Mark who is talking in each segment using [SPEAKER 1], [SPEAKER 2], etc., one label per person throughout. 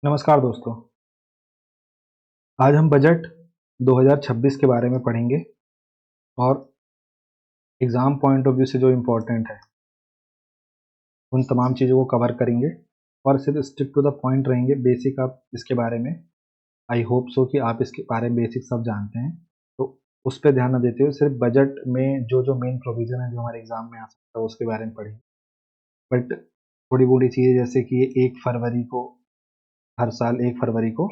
[SPEAKER 1] नमस्कार दोस्तों। आज हम बजट 2026 के बारे में पढ़ेंगे और एग्ज़ाम पॉइंट ऑफ व्यू से जो इम्पोर्टेंट है उन तमाम चीज़ों को कवर करेंगे और सिर्फ स्टिक टू द पॉइंट रहेंगे। बेसिक आप इसके बारे में आई होप सो कि आप इसके बारे में बेसिक सब जानते हैं, तो उस पे ध्यान न देते हुए सिर्फ बजट में जो मेन प्रोविज़न है जो हमारे एग्ज़ाम में आ सकता है उसके बारे में पढ़ेंगे। बट थोड़ी-बहुत चीज़ें जैसे कि ये 1 फरवरी को हर साल 1 फरवरी को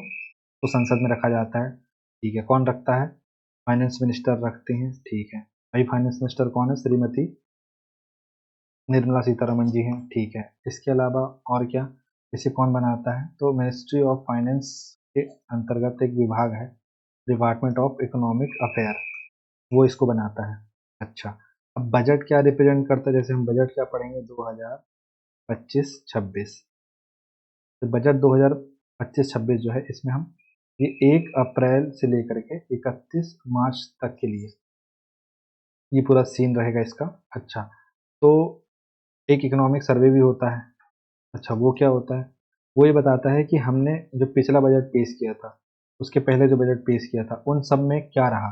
[SPEAKER 1] तो संसद में रखा जाता है, ठीक है। कौन रखता है? फाइनेंस मिनिस्टर रखते हैं, ठीक है। भाई फाइनेंस मिनिस्टर कौन है? श्रीमती निर्मला सीतारमण जी हैं, ठीक है। इसके अलावा और क्या? इसे कौन बनाता है? तो मिनिस्ट्री ऑफ फाइनेंस के अंतर्गत एक विभाग है, डिपार्टमेंट ऑफ इकोनॉमिक अफेयर, वो इसको बनाता है। अच्छा, अब बजट क्या रिप्रेजेंट करता है? जैसे हम बजट क्या पढ़ेंगे 2025-26। तो बजट 2025-26 जो है इसमें हम ये 1 अप्रैल से लेकर के 31 मार्च तक के लिए ये पूरा सीन रहेगा इसका। अच्छा, तो एक इकोनॉमिक सर्वे भी होता है। अच्छा, वो क्या होता है? वो ये बताता है कि हमने जो पिछला बजट पेश किया था, उसके पहले जो बजट पेश किया था, उन सब में क्या रहा,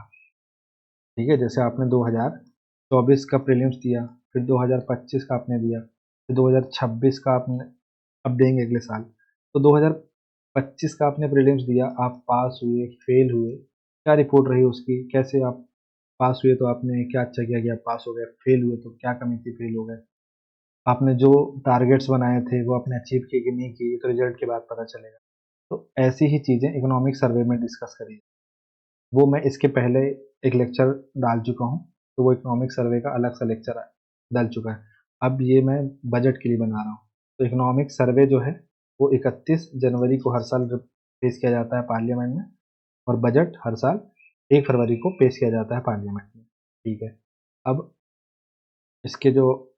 [SPEAKER 1] ठीक है? जैसे आपने 2024 का प्रीलिम्स दिया, फिर 2025 का आपने दिया, फिर 2026 का आपने अब देंगे अगले साल। तो 2025 का आपने प्रीलिम्स दिया, आप पास हुए, फेल हुए, क्या रिपोर्ट रही उसकी? कैसे आप पास हुए तो आपने क्या अच्छा किया कि आप पास हो गए, फेल हुए तो क्या कमी थी, फेल हो गए? आपने जो टारगेट्स बनाए थे वो आपने अचीव किए कि नहीं किए, ये तो रिजल्ट के बाद पता चलेगा। तो ऐसी ही चीज़ें इकोनॉमिक सर्वे में डिस्कस करी, वो मैं इसके पहले एक लेक्चर डाल चुका हूँ, तो वो इकोनॉमिक सर्वे का अलग सा लेक्चर डल चुका है। अब ये मैं बजट के लिए बना रहा हूँ। तो इकोनॉमिक सर्वे जो है वो 31 जनवरी को हर साल पेश किया जाता है पार्लियामेंट में, और बजट हर साल 1 फरवरी को पेश किया जाता है पार्लियामेंट में, ठीक है। अब इसके जो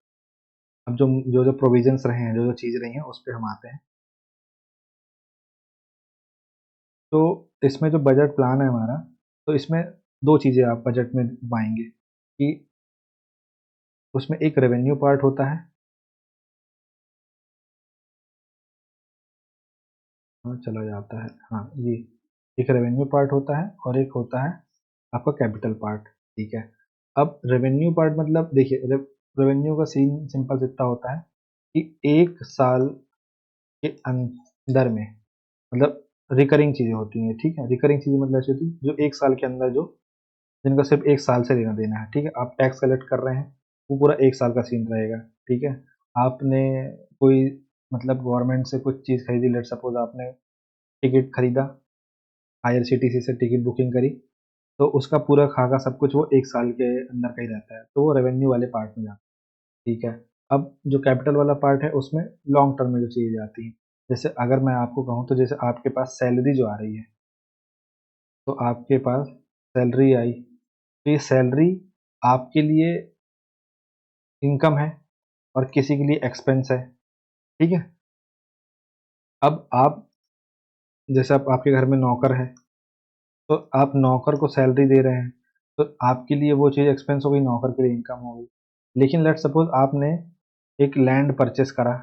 [SPEAKER 1] अब जो प्रोविजंस रहे हैं, जो चीज़ रही हैं उस पे हम आते हैं। तो इसमें जो बजट प्लान है हमारा, तो इसमें 2 चीज़ें आप बजट में पाएँगे कि उसमें एक रेवेन्यू पार्ट होता है। हाँ, चला जाता है। हाँ, ये एक रेवेन्यू पार्ट होता है और एक होता है आपका कैपिटल पार्ट, ठीक है। अब रेवेन्यू पार्ट मतलब देखिए रेवेन्यू का सीन सिंपल सा इतना होता है कि 1 साल के अंदर में मतलब रिकरिंग चीज़ें होती हैं, ठीक है। रिकरिंग चीज़ें मतलब ऐसी होती है जो 1 साल के अंदर जो जिनका सिर्फ 1 साल से लेना-देना है, ठीक है? आप टैक्स कलेक्ट कर रहे हैं, वो पूरा 1 साल का सीन रहेगा, ठीक है? आपने कोई मतलब गवर्नमेंट से कुछ चीज़ खरीदी, लेट्स सपोज़ आपने टिकट खरीदा, आईआरसीटीसी से टिकट बुकिंग करी, तो उसका पूरा खाका सब कुछ वो 1 साल के अंदर का ही रहता है, तो वो रेवेन्यू वाले पार्ट में जाता है, ठीक है? अब जो कैपिटल वाला पार्ट है उसमें लॉन्ग टर्म में जो चीज़ें आती हैं, जैसे अगर मैं आपको कहूँ तो जैसे आपके पास सैलरी जो आ रही है, तो आपके पास सैलरी आई, तो ये सैलरी आपके लिए इनकम है और किसी के लिए एक्सपेंस है, ठीक है? अब आप जैसे आप आपके घर में नौकर है, तो आप नौकर को सैलरी दे रहे हैं, तो आपके लिए वो चीज़ एक्सपेंस हो गई, नौकर के लिए इनकम हो गई। लेकिन लेट्स सपोज़ आपने एक लैंड परचेज़ करा,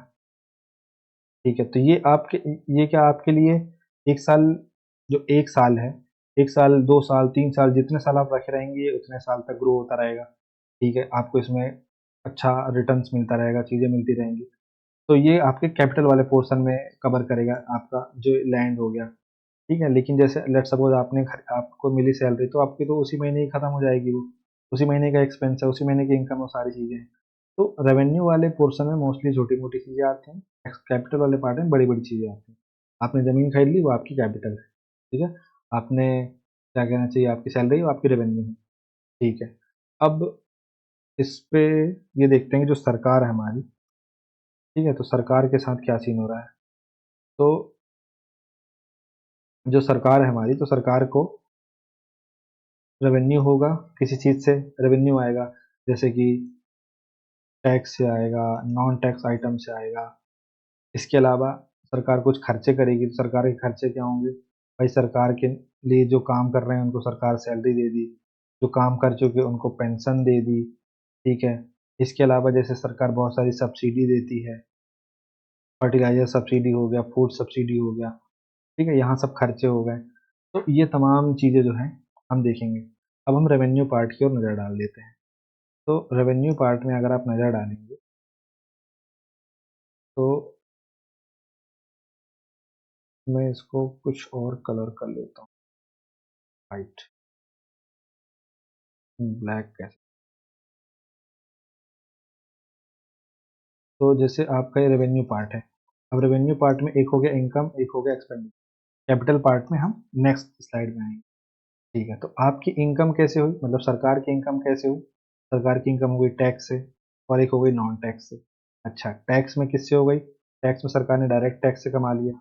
[SPEAKER 1] ठीक है? तो ये क्या आपके लिए 1 साल, जो 1 साल है, 1 साल, 2 साल, 3 साल जितने साल आप रखे रहेंगे ये उतने साल तक ग्रो होता रहेगा, ठीक है? आपको इसमें अच्छा रिटर्न्स मिलता रहेगा, चीज़ें मिलती रहेंगी। तो ये आपके कैपिटल वाले पोर्शन में कवर करेगा आपका जो लैंड हो गया, ठीक है? लेकिन जैसे लेट्स सपोज़ आपको मिली सैलरी तो आपकी तो उसी महीने ही खत्म हो जाएगी वो, उसी महीने का एक्सपेंस है, उसी महीने की इनकम, वो सारी चीज़ें हैं। तो रेवेन्यू वाले पोर्शन में मोस्टली छोटी-मोटी चीज़ें आती हैं, कैपिटल वाले पार्ट में बड़ी-बड़ी चीज़ें आती हैं। आपने ज़मीन खरीद ली वो आपकी कैपिटल है, ठीक है? आपने क्या कहना चाहिए, आपकी सैलरी वो आपकी रेवेन्यू है, ठीक है? अब इस पे ये देखते हैं कि जो सरकार है हमारी, ठीक है? तो सरकार के साथ क्या सीन हो रहा है? तो जो सरकार है हमारी, तो सरकार को रेवेन्यू होगा, किसी चीज़ से रेवेन्यू आएगा, जैसे कि टैक्स से आएगा, नॉन टैक्स आइटम से आएगा। इसके अलावा सरकार कुछ खर्चे करेगी, तो सरकार के खर्चे क्या होंगे? भाई सरकार के लिए जो काम कर रहे हैं उनको सरकार सैलरी दे दी, जो काम कर चुके उनको पेंशन दे दी, ठीक है? इसके अलावा जैसे सरकार बहुत सारी सब्सिडी देती है, फर्टिलाइज़र सब्सिडी हो गया, फूड सब्सिडी हो गया, ठीक है, यहाँ सब खर्चे हो गए। तो ये तमाम चीज़ें जो हैं हम देखेंगे। अब हम रेवेन्यू पार्ट की ओर नज़र डाल देते हैं। तो रेवेन्यू पार्ट में अगर आप नज़र डालेंगे तो मैं इसको कुछ और कलर कर लेता हूँ, वाइट, ब्लैक कैसे। तो जैसे आपका ये रेवेन्यू पार्ट है, अब रेवेन्यू पार्ट में एक हो गया इनकम, एक हो गया एक्सपेंडिचर। कैपिटल पार्ट में हम नेक्स्ट स्लाइड में आएंगे। ठीक है, तो आपकी इनकम कैसे हुई, मतलब सरकार की इनकम कैसे हुई। सरकार की इनकम हो गई टैक्स से, और एक हो गई नॉन टैक्स से। अच्छा, टैक्स में किससे हो गई, टैक्स में सरकार ने डायरेक्ट टैक्स से कमा लिया।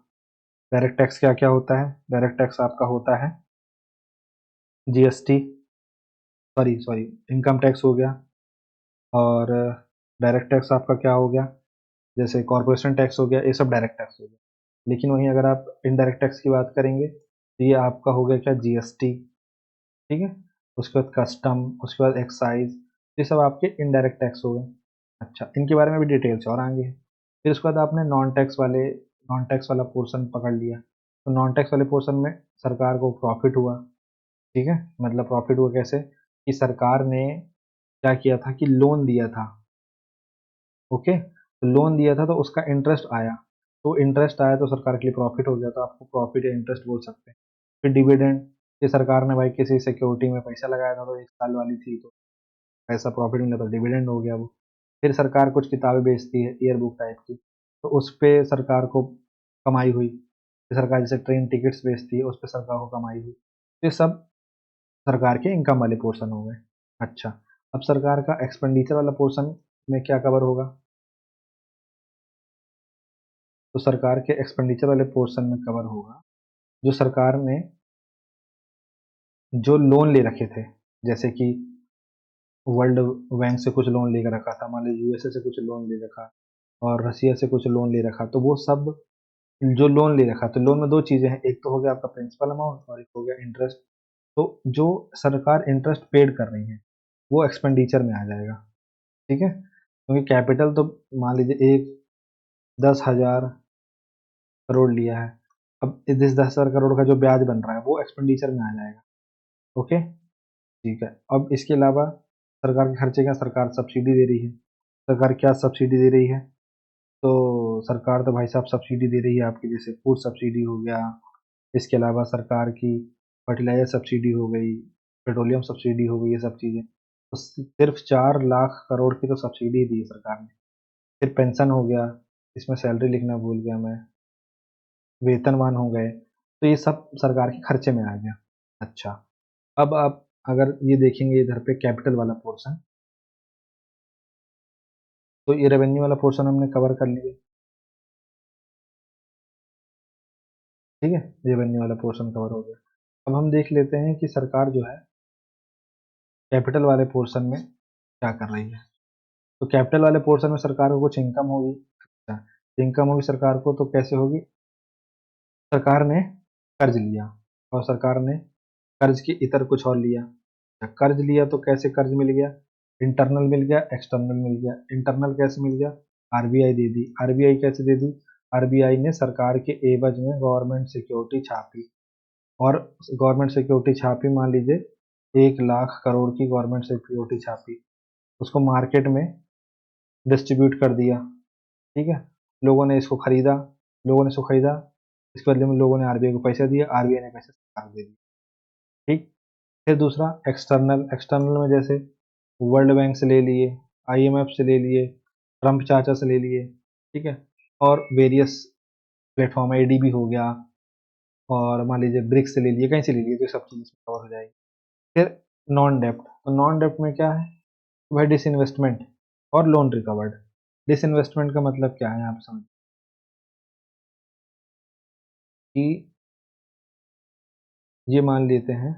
[SPEAKER 1] डायरेक्ट टैक्स क्या क्या होता है, डायरेक्ट टैक्स आपका होता है GST, sorry sorry, income tax हो गया। और डायरेक्ट टैक्स आपका क्या हो गया, जैसे कॉर्पोरेशन टैक्स हो गया, ये सब डायरेक्ट टैक्स हो गया। लेकिन वहीं अगर आप इनडायरेक्ट टैक्स की बात करेंगे तो ये आपका हो गया क्या, जीएसटी। ठीक है, उसके बाद कस्टम, उसके बाद एक्साइज, ये सब आपके इनडायरेक्ट टैक्स हो गए। अच्छा, इनके बारे में भी डिटेल्स और आएंगे। फिर उसके बाद आपने नॉन टैक्स वाला पोर्शन पकड़ लिया। तो नॉन टैक्स वाले पोर्शन में सरकार को प्रॉफिट हुआ। ठीक है, मतलब प्रॉफिट हुआ कैसे, कि सरकार ने क्या किया था कि लोन दिया था। ओके, तो लोन दिया था तो उसका इंटरेस्ट आया। तो इंटरेस्ट आया तो सरकार के लिए प्रॉफिट हो गया, तो आपको प्रॉफिट या इंटरेस्ट बोल सकते हैं। फिर डिविडेंड, कि सरकार ने भाई किसी सिक्योरिटी में पैसा लगाया था तो 1 साल वाली थी तो पैसा प्रॉफिट मिला तो डिविडेंड हो गया वो। फिर सरकार कुछ किताबें बेचती है ईयर बुक टाइप की, तो उस पे सरकार को कमाई हुई। फिर सरकार जैसे ट्रेन टिकट्स बेचती है, उस पे सरकार को कमाई हुई। तो ये सब सरकार के इनकम वाले पोर्शन हो गए। अच्छा, अब सरकार का एक्सपेंडिचर वाला पोर्शन में क्या कवर होगा, तो सरकार के एक्सपेंडिचर वाले पोर्शन में कवर होगा जो सरकार ने जो लोन ले रखे थे, जैसे कि वर्ल्ड बैंक से कुछ लोन लेकर रखा था, मान लीजिए यूएसए से कुछ लोन ले रखा, और रसिया से कुछ लोन ले रखा, तो वो सब जो लोन ले रखा, तो लोन में दो चीजें हैं, एक तो हो गया आपका प्रिंसिपल अमाउंट और एक हो गया इंटरेस्ट। तो जो सरकार इंटरेस्ट पेड कर रही है वो एक्सपेंडिचर में आ जाएगा। ठीक है, क्योंकि कैपिटल तो मान लीजिए एक 10,000 करोड़ लिया है, अब इस 10,000 करोड़ का जो ब्याज बन रहा है वो एक्सपेंडिचर में आ जाएगा। ओके, ठीक है। अब इसके अलावा सरकार के खर्चे क्या, सरकार सब्सिडी दे रही है। सरकार क्या सब्सिडी दे रही है, तो सरकार तो भाई साहब सब्सिडी दे रही है आपकी, जैसे फूड सब्सिडी हो गया, इसके अलावा सरकार की फर्टिलाइजर सब्सिडी हो गई, पेट्रोलियम सब्सिडी हो गई, ये सब चीज़ें। तो सिर्फ 4 लाख करोड़ की तो सब्सिडी दी है सरकार ने। फिर पेंशन हो गया, इसमें सैलरी लिखना भूल गया मैं, वेतनमान हो गए, तो ये सब सरकार के खर्चे में आ गया। अच्छा, अब आप अगर ये देखेंगे इधर पे कैपिटल वाला पोर्शन, तो ये रेवेन्यू वाला पोर्शन हमने कवर कर लिया। ठीक है, रेवेन्यू वाला पोर्शन कवर हो गया। अब हम देख लेते हैं कि सरकार जो है कैपिटल वाले पोर्शन में क्या कर रही है। तो कैपिटल वाले पोर्शन में सरकार को कुछ इनकम होगी। अच्छा, इनकम होगी सरकार को, तो कैसे होगी, सरकार ने कर्ज लिया, और सरकार ने कर्ज के इतर कुछ और लिया। कर्ज लिया तो कैसे कर्ज मिल गया, इंटरनल मिल गया, एक्सटर्नल मिल गया। इंटरनल कैसे मिल गया, आरबीआई दे दी। आरबीआई कैसे दे दी, आरबीआई ने सरकार के एवज में गवर्नमेंट सिक्योरिटी छापी, और गवर्नमेंट सिक्योरिटी छापी, मान लीजिए 1 लाख करोड़ की गवर्नमेंट सिक्योरिटी छापी, उसको मार्केट में डिस्ट्रीब्यूट कर दिया। ठीक है, लोगों ने इसको खरीदा, लोगों ने इसको खरीदा, इसके बदले में लोगों ने आरबीआई को पैसे दिए, आरबीआई ने पैसे सरकार को दे दिए। ठीक, फिर दूसरा एक्सटर्नल, एक्सटर्नल में जैसे वर्ल्ड बैंक से ले लिए, आईएमएफ से ले लिए, ट्रम्प चाचा से ले लिए। ठीक है, और वेरियस प्लेटफॉर्म, एडीबी हो गया, और मान लीजिए ब्रिक्स से ले लिए, कहीं से ले लिए, तो सब चीज़ इसमें कवर हो जाएगी। फिर नॉन डेप्ट, तो नॉन डेप्ट में क्या है, वह डिसइन्वेस्टमेंट और लोन रिकवर्ड। डिसइन्वेस्टमेंट का मतलब क्या है, आप समझ कि ये मान लेते हैं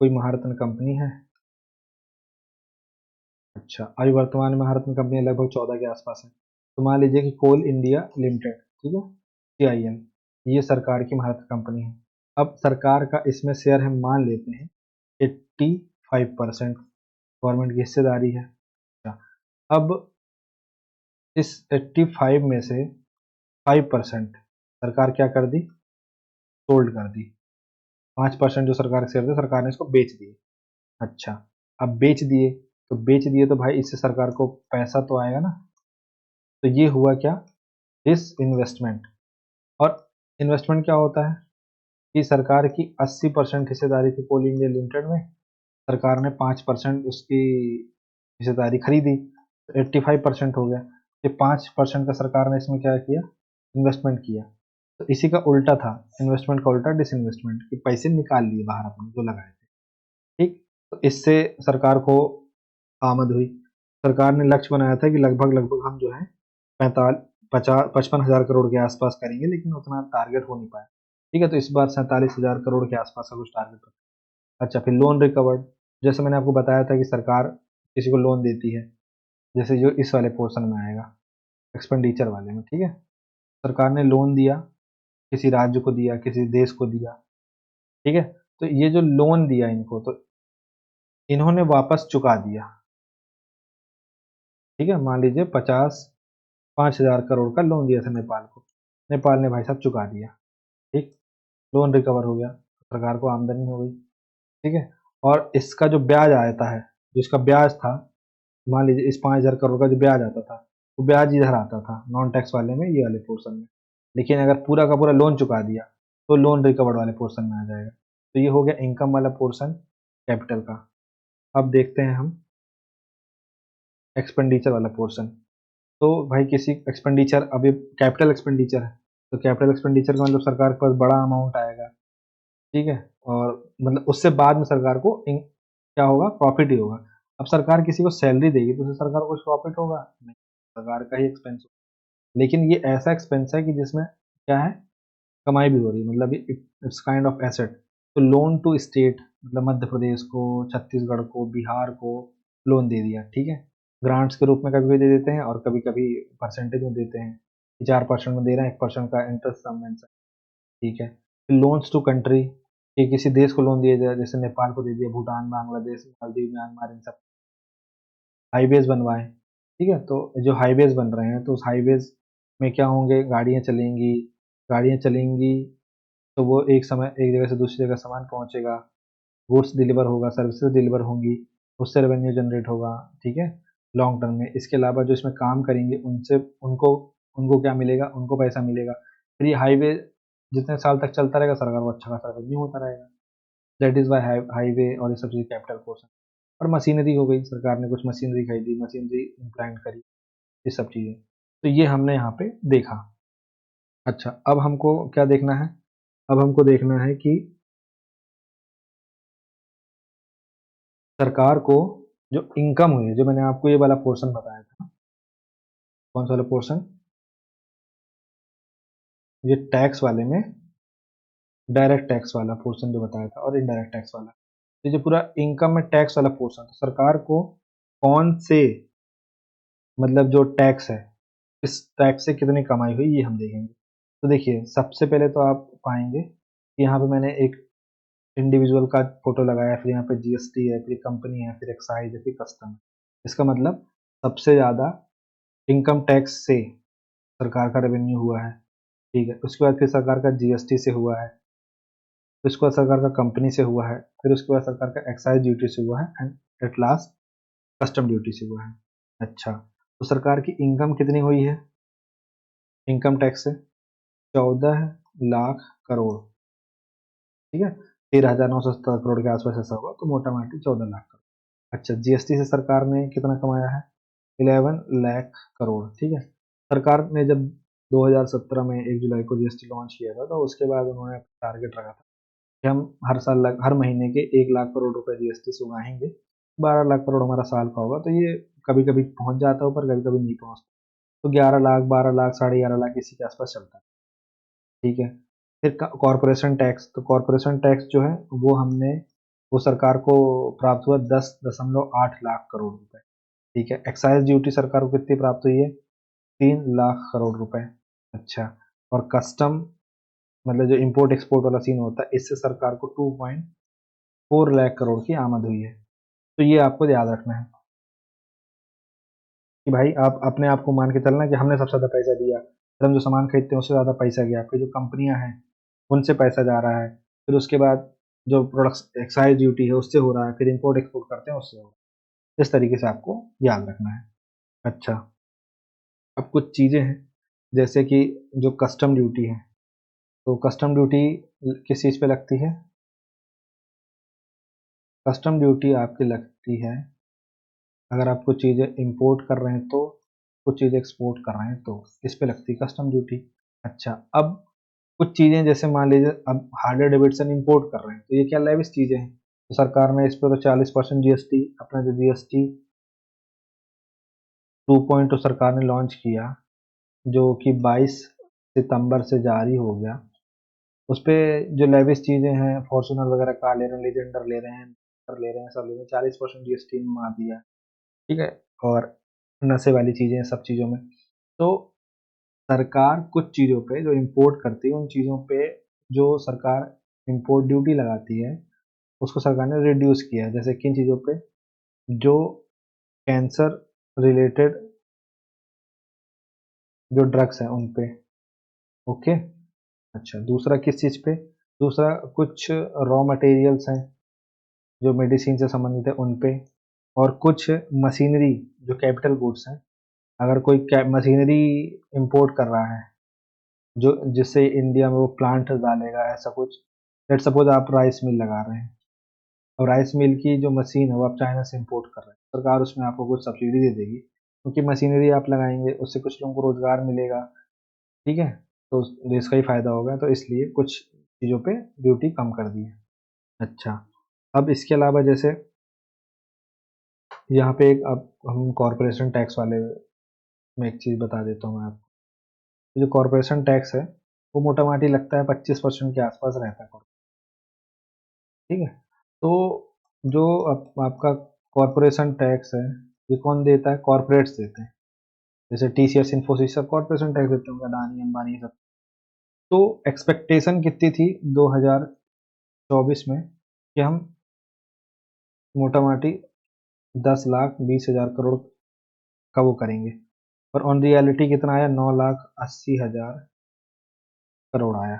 [SPEAKER 1] कोई महारत्न कंपनी है। अच्छा, अभी वर्तमान में महारत्न कंपनी लगभग 14 के आसपास है। तो मान लीजिए कि कोल इंडिया लिमिटेड, ठीक है, सीआईएल, ये सरकार की महारत्न कंपनी है। अब सरकार का इसमें शेयर हम मान लेते हैं 85%, गवर्नमेंट की हिस्सेदारी है। अच्छा, अब इस 85 में से 5% सरकार क्या कर दी, सोल्ड कर दी। 5% जो सरकार के शेयर थे सरकार ने इसको बेच दिए। अच्छा, अब बेच दिए तो भाई इससे सरकार को पैसा तो आएगा ना। तो ये हुआ क्या, दिस इन्वेस्टमेंट। और इन्वेस्टमेंट क्या होता है कि सरकार की 80% हिस्सेदारी थी कोल इंडिया लिमिटेड में, सरकार ने 5% उसकी हिस्सेदारी खरीदी, तो 85% हो गया। ये 5% का सरकार ने इसमें क्या किया, इन्वेस्टमेंट किया। तो इसी का उल्टा था, इन्वेस्टमेंट का उल्टा डिसइन्वेस्टमेंट, कि पैसे निकाल लिए बाहर अपने जो लगाए थे। ठीक, तो इससे सरकार को आमद हुई। सरकार ने लक्ष्य बनाया था कि लगभग लगभग हम जो है 55,000 करोड़ के आसपास करेंगे, लेकिन उतना टारगेट हो नहीं पाया। ठीक है, तो इस बार 47,000 करोड़ के आसपास का कुछ टारगेट रखा। अच्छा, फिर लोन रिकवर्ड। जैसे मैंने आपको बताया था कि सरकार किसी को लोन देती है, जैसे जो इस वाले पोर्शन में आएगा, एक्सपेंडिचर वाले में। ठीक है, सरकार ने लोन दिया, किसी राज्य को दिया, किसी देश को दिया। ठीक है, तो ये जो लोन दिया इनको, तो इन्होंने वापस चुका दिया। ठीक है, मान लीजिए 5,000 करोड़ का लोन दिया था नेपाल को, नेपाल ने भाई साहब चुका दिया। ठीक, लोन रिकवर हो गया, सरकार को आमदनी हो गई। ठीक है, और इसका जो ब्याज आता है, जिसका ब्याज था, मान लीजिए इस 5,000 करोड़ का जो ब्याज आता था, वो ब्याज इधर आता था नॉन टैक्स वाले में, ये वाले पोर्शन में। लेकिन अगर पूरा का पूरा लोन चुका दिया तो लोन रिकवर्ड वाले पोर्शन में आ जाएगा। तो ये हो गया इनकम वाला पोर्शन कैपिटल का। अब देखते हैं हम एक्सपेंडिचर वाला पोर्शन। तो भाई किसी एक्सपेंडिचर, अभी कैपिटल एक्सपेंडिचर है, तो कैपिटल एक्सपेंडिचर का मतलब सरकार के पास बड़ा अमाउंट आएगा। ठीक है, और मतलब उससे बाद में सरकार को क्या होगा, प्रॉफिट ही होगा। अब सरकार किसी को सैलरी देगी तो उससे सरकार को कुछ प्रॉफिट होगा नहीं, सरकार का ही एक्सपेंस होगा। लेकिन ये ऐसा एक्सपेंस है कि जिसमें क्या है, कमाई भी हो रही है, मतलब इट्स काइंड ऑफ एसेट। तो लोन टू स्टेट, मतलब मध्य प्रदेश को, छत्तीसगढ़ को, बिहार को लोन दे दिया। ठीक है, ग्रांट्स के रूप में कभी कभी दे देते हैं और कभी कभी परसेंटेज में देते हैं, 4% में दे रहे हैं, 1% का इंटरेस्ट सम। ठीक है, फिर लोन्स टू कंट्री, कि किसी देश को लोन दिया जाए, जैसे नेपाल को दे दिया, भूटान, बांग्लादेश, मालदीव, म्यांमार, इन सब। हाईवेज बनवाए। ठीक है, तो जो हाईवेज बन रहे हैं तो उस हाईवेज में क्या होंगे, गाड़ियाँ चलेंगी, तो वो एक समय एक जगह से दूसरी जगह सामान पहुंचेगा, गुड्स डिलीवर होगा, सर्विसेज डिलीवर होंगी, उससे रेवेन्यू जनरेट होगा। ठीक है, लॉन्ग टर्म में। इसके अलावा जो इसमें काम करेंगे उनसे उनको उनको क्या मिलेगा, उनको पैसा मिलेगा। फिर ये हाईवे जितने साल तक चलता रहेगा, सरकार को अच्छा खासा रेवेन्यू होता रहेगा। दैट इज वाई हाईवे और ये सब चीज़ कैपिटल पोर्शन। और मशीनरी हो गई, सरकार ने कुछ मशीनरी खरीदी, मशीनरी इम्प्लांट करी, ये सब चीज़ें। तो ये हमने यहाँ पे देखा। अच्छा, अब हमको क्या देखना है, अब हमको देखना है कि सरकार को जो इनकम हुई है, जो मैंने आपको ये वाला पोर्शन बताया था, कौन सा वाला पोर्शन, ये टैक्स वाले में डायरेक्ट टैक्स वाला पोर्शन जो बताया था, और इनडायरेक्ट टैक्स वाला, ये जो पूरा इनकम में टैक्स वाला पोर्शन, तो सरकार को कौन से, मतलब जो टैक्स है, इस टैक्स से कितनी कमाई हुई, ये हम देखेंगे। तो देखिए, सबसे पहले तो आप पाएंगे कि यहाँ पे मैंने एक इंडिविजुअल का फोटो लगाया, फिर यहाँ पे जीएसटी है, फिर कंपनी है, फिर एक्साइज है, फिर कस्टम है। इसका मतलब सबसे ज़्यादा इनकम टैक्स से सरकार का रेवेन्यू हुआ है। ठीक है, उसके बाद फिर सरकार का जीएसटी से हुआ है, फिर उसके बाद सरकार का कंपनी से हुआ है, फिर उसके बाद सरकार का एक्साइज ड्यूटी से हुआ है, and at last custom duty से हुआ है। अच्छा, तो सरकार की इनकम कितनी हुई है इनकम टैक्स से, 14 लाख करोड़। ठीक है, 13,970 करोड़ के आसपास ऐसा होगा, तो मोटा मोटी 14 लाख करोड़। अच्छा, जीएसटी से सरकार ने कितना कमाया है, 11 लाख करोड़। ठीक है, सरकार ने जब 2017 में 1 जुलाई को जीएसटी लॉन्च किया था, तो उसके बाद उन्होंने टारगेट रखा था कि हम हर महीने के 1 लाख करोड़ रुपए जीएसटी से उगाएंगे, 12 लाख करोड़ हमारा साल का होगा। तो ये कभी कभी पहुंच जाता है ऊपर, कभी कभी नहीं पहुंचता। तो 11 लाख, 12 लाख, 11.5 लाख इसी के आसपास चलता है। ठीक है, फिर कॉरपोरेशन टैक्स, तो कॉरपोरेशन टैक्स जो है वो सरकार को प्राप्त हुआ 10.8 लाख करोड़ रुपए। ठीक है, एक्साइज ड्यूटी सरकार को कितनी प्राप्त हुई है, 3 लाख करोड़ रुपए। अच्छा, और कस्टम, मतलब जो इम्पोर्ट एक्सपोर्ट वाला सीन होता है, इससे सरकार को 2.4 लाख करोड़ की आमद हुई है। तो ये आपको याद रखना है कि भाई आप अपने आप को मान के चलना कि हमने सबसे ज़्यादा पैसा दिया, फिर हम जो सामान खरीदते हैं उससे ज़्यादा पैसा गया। आपकी जो कंपनियां हैं, उनसे पैसा जा रहा है, फिर उसके बाद जो प्रोडक्ट्स एक्साइज ड्यूटी है उससे हो रहा है, फिर इम्पोर्ट एक्सपोर्ट करते हैं उससे हो रहा है। इस तरीके से आपको याद रखना है। अच्छा, अब कुछ चीज़ें हैं जैसे कि जो कस्टम ड्यूटी है, तो कस्टम ड्यूटी किस चीज़ पे लगती है? कस्टम ड्यूटी आपकी लगती है अगर आप कुछ चीज़ें इंपोर्ट कर रहे हैं तो, कुछ चीज़ें एक्सपोर्ट कर रहे हैं तो, इस पे लगती है कस्टम ड्यूटी। अच्छा, अब कुछ चीज़ें जैसे मान लीजिए अब हार्डवेयर डेविडसन इंपोर्ट कर रहे हैं, तो ये क्या लेविस चीज़ें हैं, तो सरकार ने इस पे तो 40% जीएसटी, अपना जो जीएसटी 2.0 सरकार ने लॉन्च किया, जो कि 22 सितंबर से जारी हो गया। उस पे जो लेविस चीज़ें हैं, फॉर्च्यूनर वगैरह कार ले रहे हैं, लीजेंडर ले रहे हैं, ले रहे हैं, सब ले रहे हैं, 40% जीएसटी में मार दिया, ठीक है। और नशे वाली चीज़ें सब चीज़ों में, तो सरकार कुछ चीज़ों पे जो इंपोर्ट करती है उन चीज़ों पे जो सरकार इंपोर्ट ड्यूटी लगाती है उसको सरकार ने रिड्यूस किया है। जैसे किन चीज़ों पे? जो कैंसर रिलेटेड जो ड्रग्स हैं उन पे। ओके। अच्छा, दूसरा किस चीज़ पे? दूसरा कुछ रॉ मटेरियल्स हैं जो मेडिसिन से संबंधित है उन पे, और कुछ मशीनरी जो कैपिटल गुड्स हैं, अगर कोई मशीनरी इंपोर्ट कर रहा है जो जिससे इंडिया में वो प्लांट डालेगा, ऐसा कुछ, लेट सपोज आप राइस मिल लगा रहे हैं और राइस मिल की जो मशीन है वो आप चाइना से इंपोर्ट कर रहे हैं, सरकार उसमें आपको कुछ सब्सिडी दे देगी क्योंकि मशीनरी आप लगाएंगे उससे कुछ लोगों को रोजगार मिलेगा, ठीक है, तो देश का ही फायदा होगा, तो इसलिए कुछ चीज़ों पे ड्यूटी कम कर दी है। अच्छा, अब इसके अलावा जैसे यहाँ पे एक, अब हम कॉरपोरेशन टैक्स वाले में एक चीज़ बता देता हूँ मैं आपको। जो कॉरपोरेशन टैक्स है वो मोटा माटी लगता है 25% के आसपास रहता है, ठीक है। तो जो आपका कॉरपोरेशन टैक्स है ये कौन देता है? कॉरपोरेट्स देते हैं, जैसे टीसीएस, इन्फोसिस सब कॉरपोरेशन टैक्स देते होंगे, अडानी अंबानी सब। तो एक्सपेक्टेशन कितनी थी 2024 में कि हम मोटा माटी 10,20,000 करोड़ का वो करेंगे, और ऑन रियलिटी कितना आया? 9,80,000 करोड़ आया,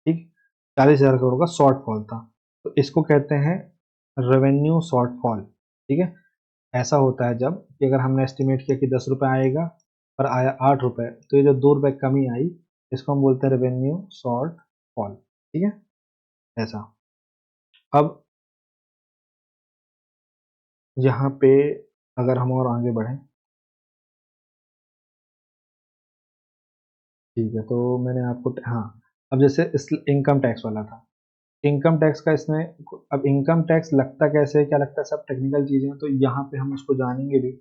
[SPEAKER 1] ठीक। 40,000 करोड़ का शॉर्टफॉल था, तो इसको कहते हैं रेवेन्यू शॉर्टफॉल, ठीक है। ऐसा होता है जब कि अगर हमने एस्टिमेट किया कि 10 रुपये आएगा पर आया 8 रुपये, तो ये जो 2 रुपये कमी आई इसको हम बोलते हैं रेवेन्यू शॉर्टफॉल, ठीक है। ऐसा, अब यहाँ पे अगर हम और आगे बढ़ें, ठीक है, तो मैंने आपको, हाँ, अब जैसे इस इनकम टैक्स वाला था, इनकम टैक्स का इसमें, अब इनकम टैक्स लगता कैसे है, क्या लगता है, सब टेक्निकल चीज़ें हैं, तो यहाँ पे हम उसको जानेंगे भी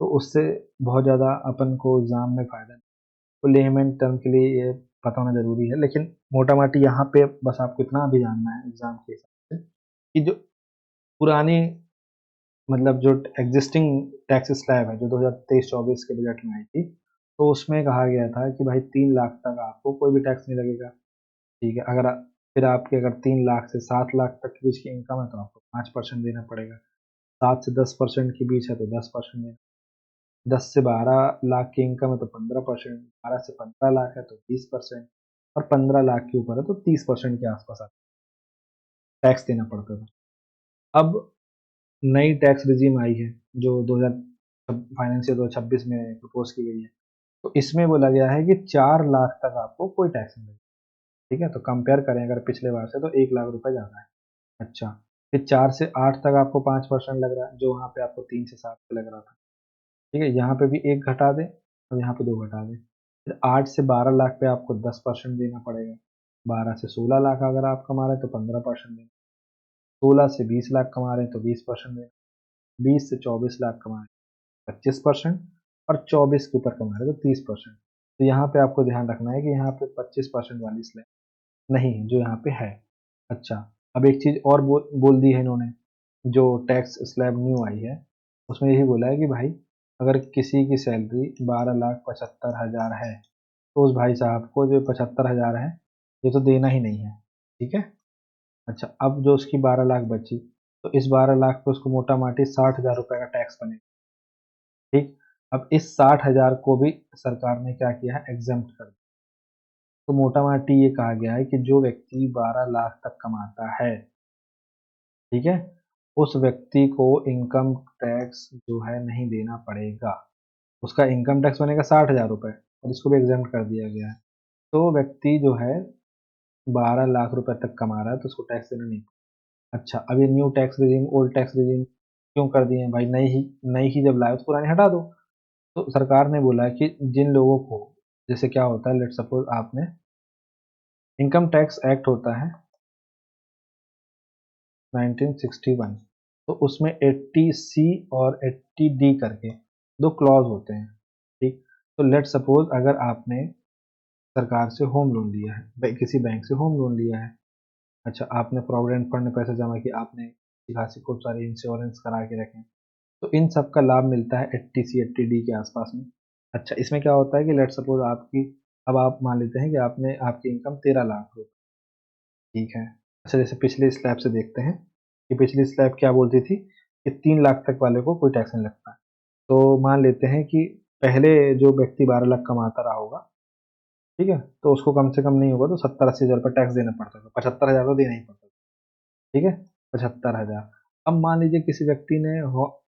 [SPEAKER 1] तो उससे बहुत ज़्यादा अपन को एग्जाम में फ़ायदा, तो लेमैन टर्म के लिए ये पता होना ज़रूरी है, लेकिन मोटा माटी यहाँ पे बस आपको इतना भी जानना है एग्जाम के हिसाब से कि जो पुरानी, मतलब जो एग्जिस्टिंग टैक्स स्लैब है जो 2023-24 के बजट में आई थी, तो उसमें कहा गया था कि भाई 3 लाख तक आपको कोई भी टैक्स नहीं लगेगा, ठीक है। फिर आपके अगर 3 लाख से 7 लाख तक के बीच की इनकम है तो आपको 5% देना पड़ेगा, 7 से 10% के बीच है तो 10% देना, 10 से 12 लाख की इनकम है तो 15%, 12 से 15 लाख है तो 20%, और 15 लाख के ऊपर है तो 30% के आसपास आपको टैक्स देना पड़ता था। अब नई टैक्स रिजीम आई है जो 2000 फाइनेंशियल 2026 में प्रपोज की गई है, तो इसमें बोला गया है कि 4 लाख तक आपको कोई टैक्स नहीं लगेगा, ठीक है। तो कंपेयर करें अगर पिछले बार से तो 1 लाख रुपए ज़्यादा है। अच्छा, फिर 4 से 8 तक आपको 5% लग रहा है जो वहाँ पे आपको 3 से 7 पे लग रहा था, ठीक है। यहाँ पे भी एक घटा दें और यहाँ पे 2 घटा दें, फिर 8 से 12 लाख पे आपको 10% देना पड़ेगा, 12 से 16 लाख अगर आप कमा रहे हैं तो 15% देना, 16 से 20 लाख कमा रहे हैं तो 20% देना, 20 से 24 लाख कमा रहे हैं 25%, और 24 के ऊपर कमा रहे हैं तो 30%। तो यहाँ पे आपको ध्यान रखना है कि यहाँ पे 25% वाली स्लैब नहीं जो यहाँ पे है। अच्छा, अब एक चीज़ और बोल दी है इन्होंने, जो टैक्स स्लैब न्यू आई है उसमें यही बोला है कि भाई अगर किसी की सैलरी 12,75,000 है तो उस भाई साहब को जो 75,000 है ये तो देना ही नहीं है, ठीक है। अच्छा, अब जो उसकी 12 लाख बची तो इस 12 लाख पे उसको मोटा माटी 60,000 रुपये का टैक्स बनेगा, ठीक। अब इस 60,000 को भी सरकार ने क्या किया है, एग्जम्प्ट कर दिया, तो मोटा माटी ये कहा गया है कि जो व्यक्ति 12 लाख तक कमाता है, ठीक है, उस व्यक्ति को इनकम टैक्स जो है नहीं देना पड़ेगा। उसका इनकम टैक्स बनेगा 60,000 रुपये, और इसको भी एग्जाम्प्ट कर दिया गया है। तो व्यक्ति जो है 12 लाख रुपए तक कमा रहा है तो उसको टैक्स देना नहीं। अच्छा, अब ये new tax regime old tax regime क्यों कर दिए हैं भाई? नई ही जब लाए तो पुरानी हटा दो। तो सरकार ने बोला है कि जिन लोगों को, जैसे क्या होता है, लेट सपोज आपने, इनकम टैक्स एक्ट होता है 1961, तो उसमें 80C और 80D करके दो क्लॉज होते हैं, ठीक। तो लेट सपोज अगर आपने सरकार से होम लोन लिया है, किसी बैंक से होम लोन लिया है, अच्छा, आपने प्रोविडेंट फंड में पैसे जमा किए, आपने खासी खूब सारे इंश्योरेंस करा के रखे, तो इन सब का लाभ मिलता है 80C 80D के आसपास में। अच्छा, इसमें क्या होता है कि लेट सपोज आपकी, अब आप मान लेते हैं कि आपने, आपकी इनकम 13 लाख रुपए, ठीक है। अच्छा, जैसे पिछले स्लैब से देखते हैं कि पिछली स्लैब क्या बोलती थी कि 3 लाख तक वाले को कोई टैक्स नहीं लगता। तो मान लेते हैं कि पहले जो व्यक्ति 12 लाख कमाता रहा होगा, ठीक है, तो उसको कम से कम नहीं होगा तो 70-80 हज़ार रुपये टैक्स देना पड़ता था, 75,000 तो देना ही पड़ता था, ठीक है, 75,000। अब मान लीजिए किसी व्यक्ति ने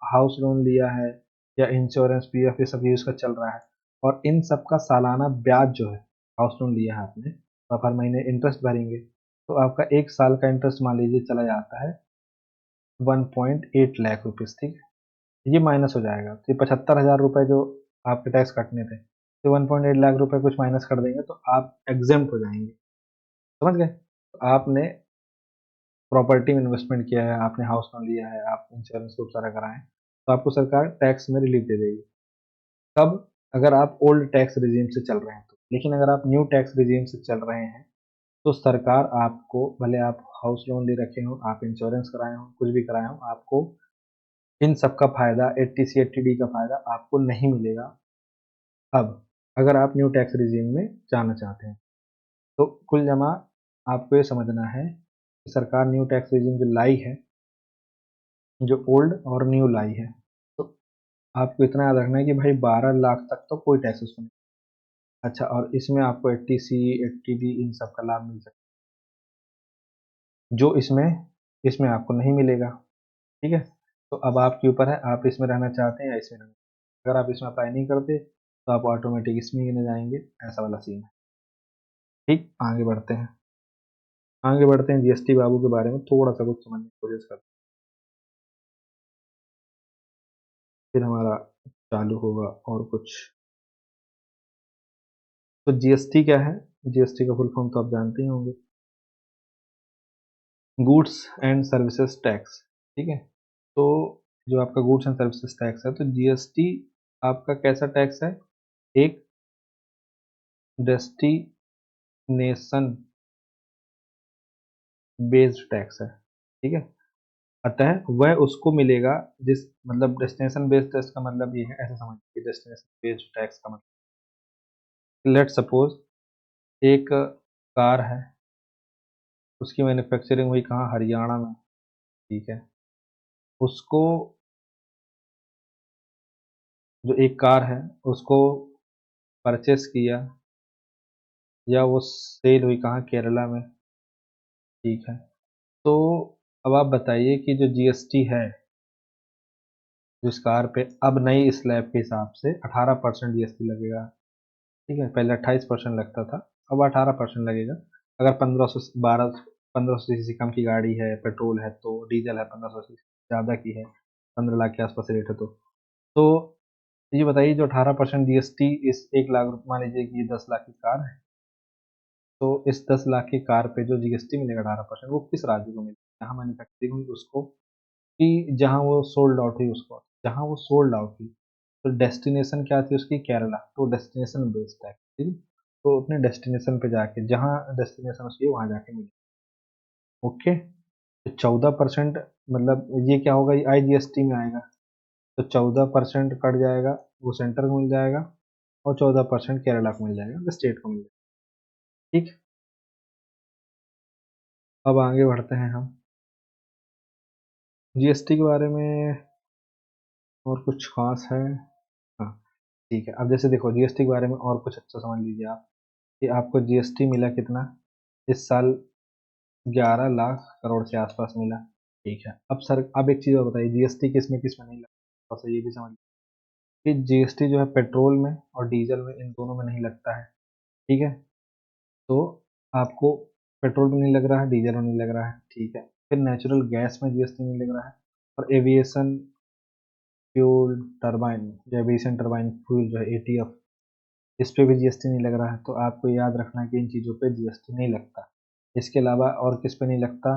[SPEAKER 1] हाउस लोन लिया है, या इंश्योरेंस, पीएफ, ये सब यूज का चल रहा है, और इन सब का सालाना ब्याज जो है, हाउस लोन लिया है आपने तो आप हर महीने इंटरेस्ट भरेंगे, तो आपका 1 साल का इंटरेस्ट मान लीजिए चला जाता है 1.8 लाख रुपीज, ठीक है, ये माइनस हो जाएगा, तो ये 75,000 रुपये जो आपके टैक्स कटने थे, तो 1.8 लाख रुपये कुछ माइनस कर देंगे तो आप एग्जेम्प्ट हो जाएंगे। समझ गए? तो आपने प्रॉपर्टी में इन्वेस्टमेंट किया है, आपने हाउस लोन लिया है, आप इंश्योरेंस खूब सारा कराए हैं, तो आपको सरकार टैक्स में रिलीफ दे देगी। तब अगर आप ओल्ड टैक्स रिजीम से चल रहे हैं तो, लेकिन अगर आप न्यू टैक्स रिजीम से चल रहे हैं तो सरकार आपको, भले आप हाउस लोन ले रखे हो, आप इंश्योरेंस कराए हो, कुछ भी कराए हो, आपको इन सब का फायदा, 80C 80D का फायदा आपको नहीं मिलेगा। अब अगर आप न्यू टैक्स रिजीम में जाना चाहते हैं तो कुल जमा आपको ये समझना है कि सरकार न्यू टैक्स रिजीम जो लाई है, जो ओल्ड और न्यू लाई है, तो आपको इतना याद रखना है कि भाई 12 लाख तक तो कोई टैक्स उसमें नहीं। अच्छा, और इसमें आपको 80C 80D इन सब का लाभ मिल सकता है, जो इसमें इसमें आपको नहीं मिलेगा, ठीक है। तो अब आपके ऊपर है, आप इसमें रहना चाहते हैं या इसमें रहना। अगर आप इसमें अप्लाई नहीं करते तो आप ऑटोमेटिक इसमें गिने जाएंगे, ऐसा वाला सीन है। ठीक, आगे बढ़ते हैं जीएसटी बाबू के बारे में थोड़ा सा कुछ समझने की कोशिश करते हैं, फिर हमारा चालू होगा और कुछ। तो जीएसटी क्या है? जीएसटी का फुल फॉर्म तो आप जानते ही होंगे, गुड्स एंड सर्विसेज टैक्स, ठीक है। तो जो आपका गुड्स एंड सर्विसेज टैक्स है, तो जीएसटी आपका कैसा टैक्स है? एक डेस्टिनेशन बेस्ड टैक्स है, ठीक है। अतः वह उसको मिलेगा जिस, मतलब डेस्टिनेशन बेस्ड टैक्स का मतलब ये है, ऐसा समझिए, डेस्टिनेशन बेस्ड टैक्स का मतलब, लेट सपोज एक कार है, उसकी मैन्युफैक्चरिंग हुई कहाँ? हरियाणा में, ठीक है। उसको, जो एक कार है उसको परचेस किया, या वो सेल हुई कहाँ? केरला में, ठीक है। तो अब आप बताइए कि जो जीएसटी है जिस कार पे, अब नई स्लैब के हिसाब से 18% जीएसटी लगेगा, ठीक है। पहले 28% लगता था, अब 18% लगेगा। अगर 1500 सीसी कम की गाड़ी है, पेट्रोल है, तो डीजल है 1500 सीसी ज़्यादा की है, 15 लाख के आसपास रेट है, तो ये बताइए, जो 18% जीएसटी इस 1 लाख, मान लीजिए कि ये 10 लाख की कार है, तो इस 10 लाख की कार पे जो जीएसटी मिलेगा 18%, वो किस राज्य को मिलेगा? जहाँ मैन्युफैक्चरिंग हुई उसको, कि जहाँ वो सोल्ड आउट हुई उसको? जहाँ वो सोल्ड आउट हुई। तो डेस्टिनेशन क्या थी उसकी? केरला, तो डेस्टिनेशन बेस्ड है, ठीक है। तो अपने डेस्टिनेशन पे जाके, जहाँ डेस्टिनेशन उसकी वहाँ जाके मिले, ओके। तो 14% मतलब ये क्या होगा? ये आईजीएसटी में आएगा, तो 14% कट जाएगा, वो सेंटर को मिल जाएगा, और 14% केरला को मिल जाएगा, स्टेट को मिल जाएगा, ठीक। अब आगे बढ़ते हैं हम जीएसटी के बारे में, और कुछ खास है? हाँ, ठीक है। अब जैसे देखो, जीएसटी के बारे में और कुछ अच्छा समझ लीजिए आप, कि आपको जीएसटी मिला कितना इस साल, 11 लाख करोड़ के आसपास मिला। ठीक है, अब सर अब एक चीज़ और बताइए, जीएसटी किस में नहीं लगता, बस ये भी समझ कि जीएसटी जो है पेट्रोल में और डीजल में, इन दोनों में नहीं लगता है। ठीक है, तो आपको पेट्रोल में नहीं लग रहा है, डीजल में नहीं लग रहा है। ठीक है, फिर नेचुरल गैस में जीएसटी नहीं लग रहा है, और एविएशन फ्यूल टरबाइन, जो एविएशन टरबाइन फ्यूल जो है एटीएफ, इस पे भी जीएसटी नहीं लग रहा है। तो आपको याद रखना है कि इन चीज़ों पे जीएसटी नहीं लगता। इसके अलावा और किस पे नहीं लगता,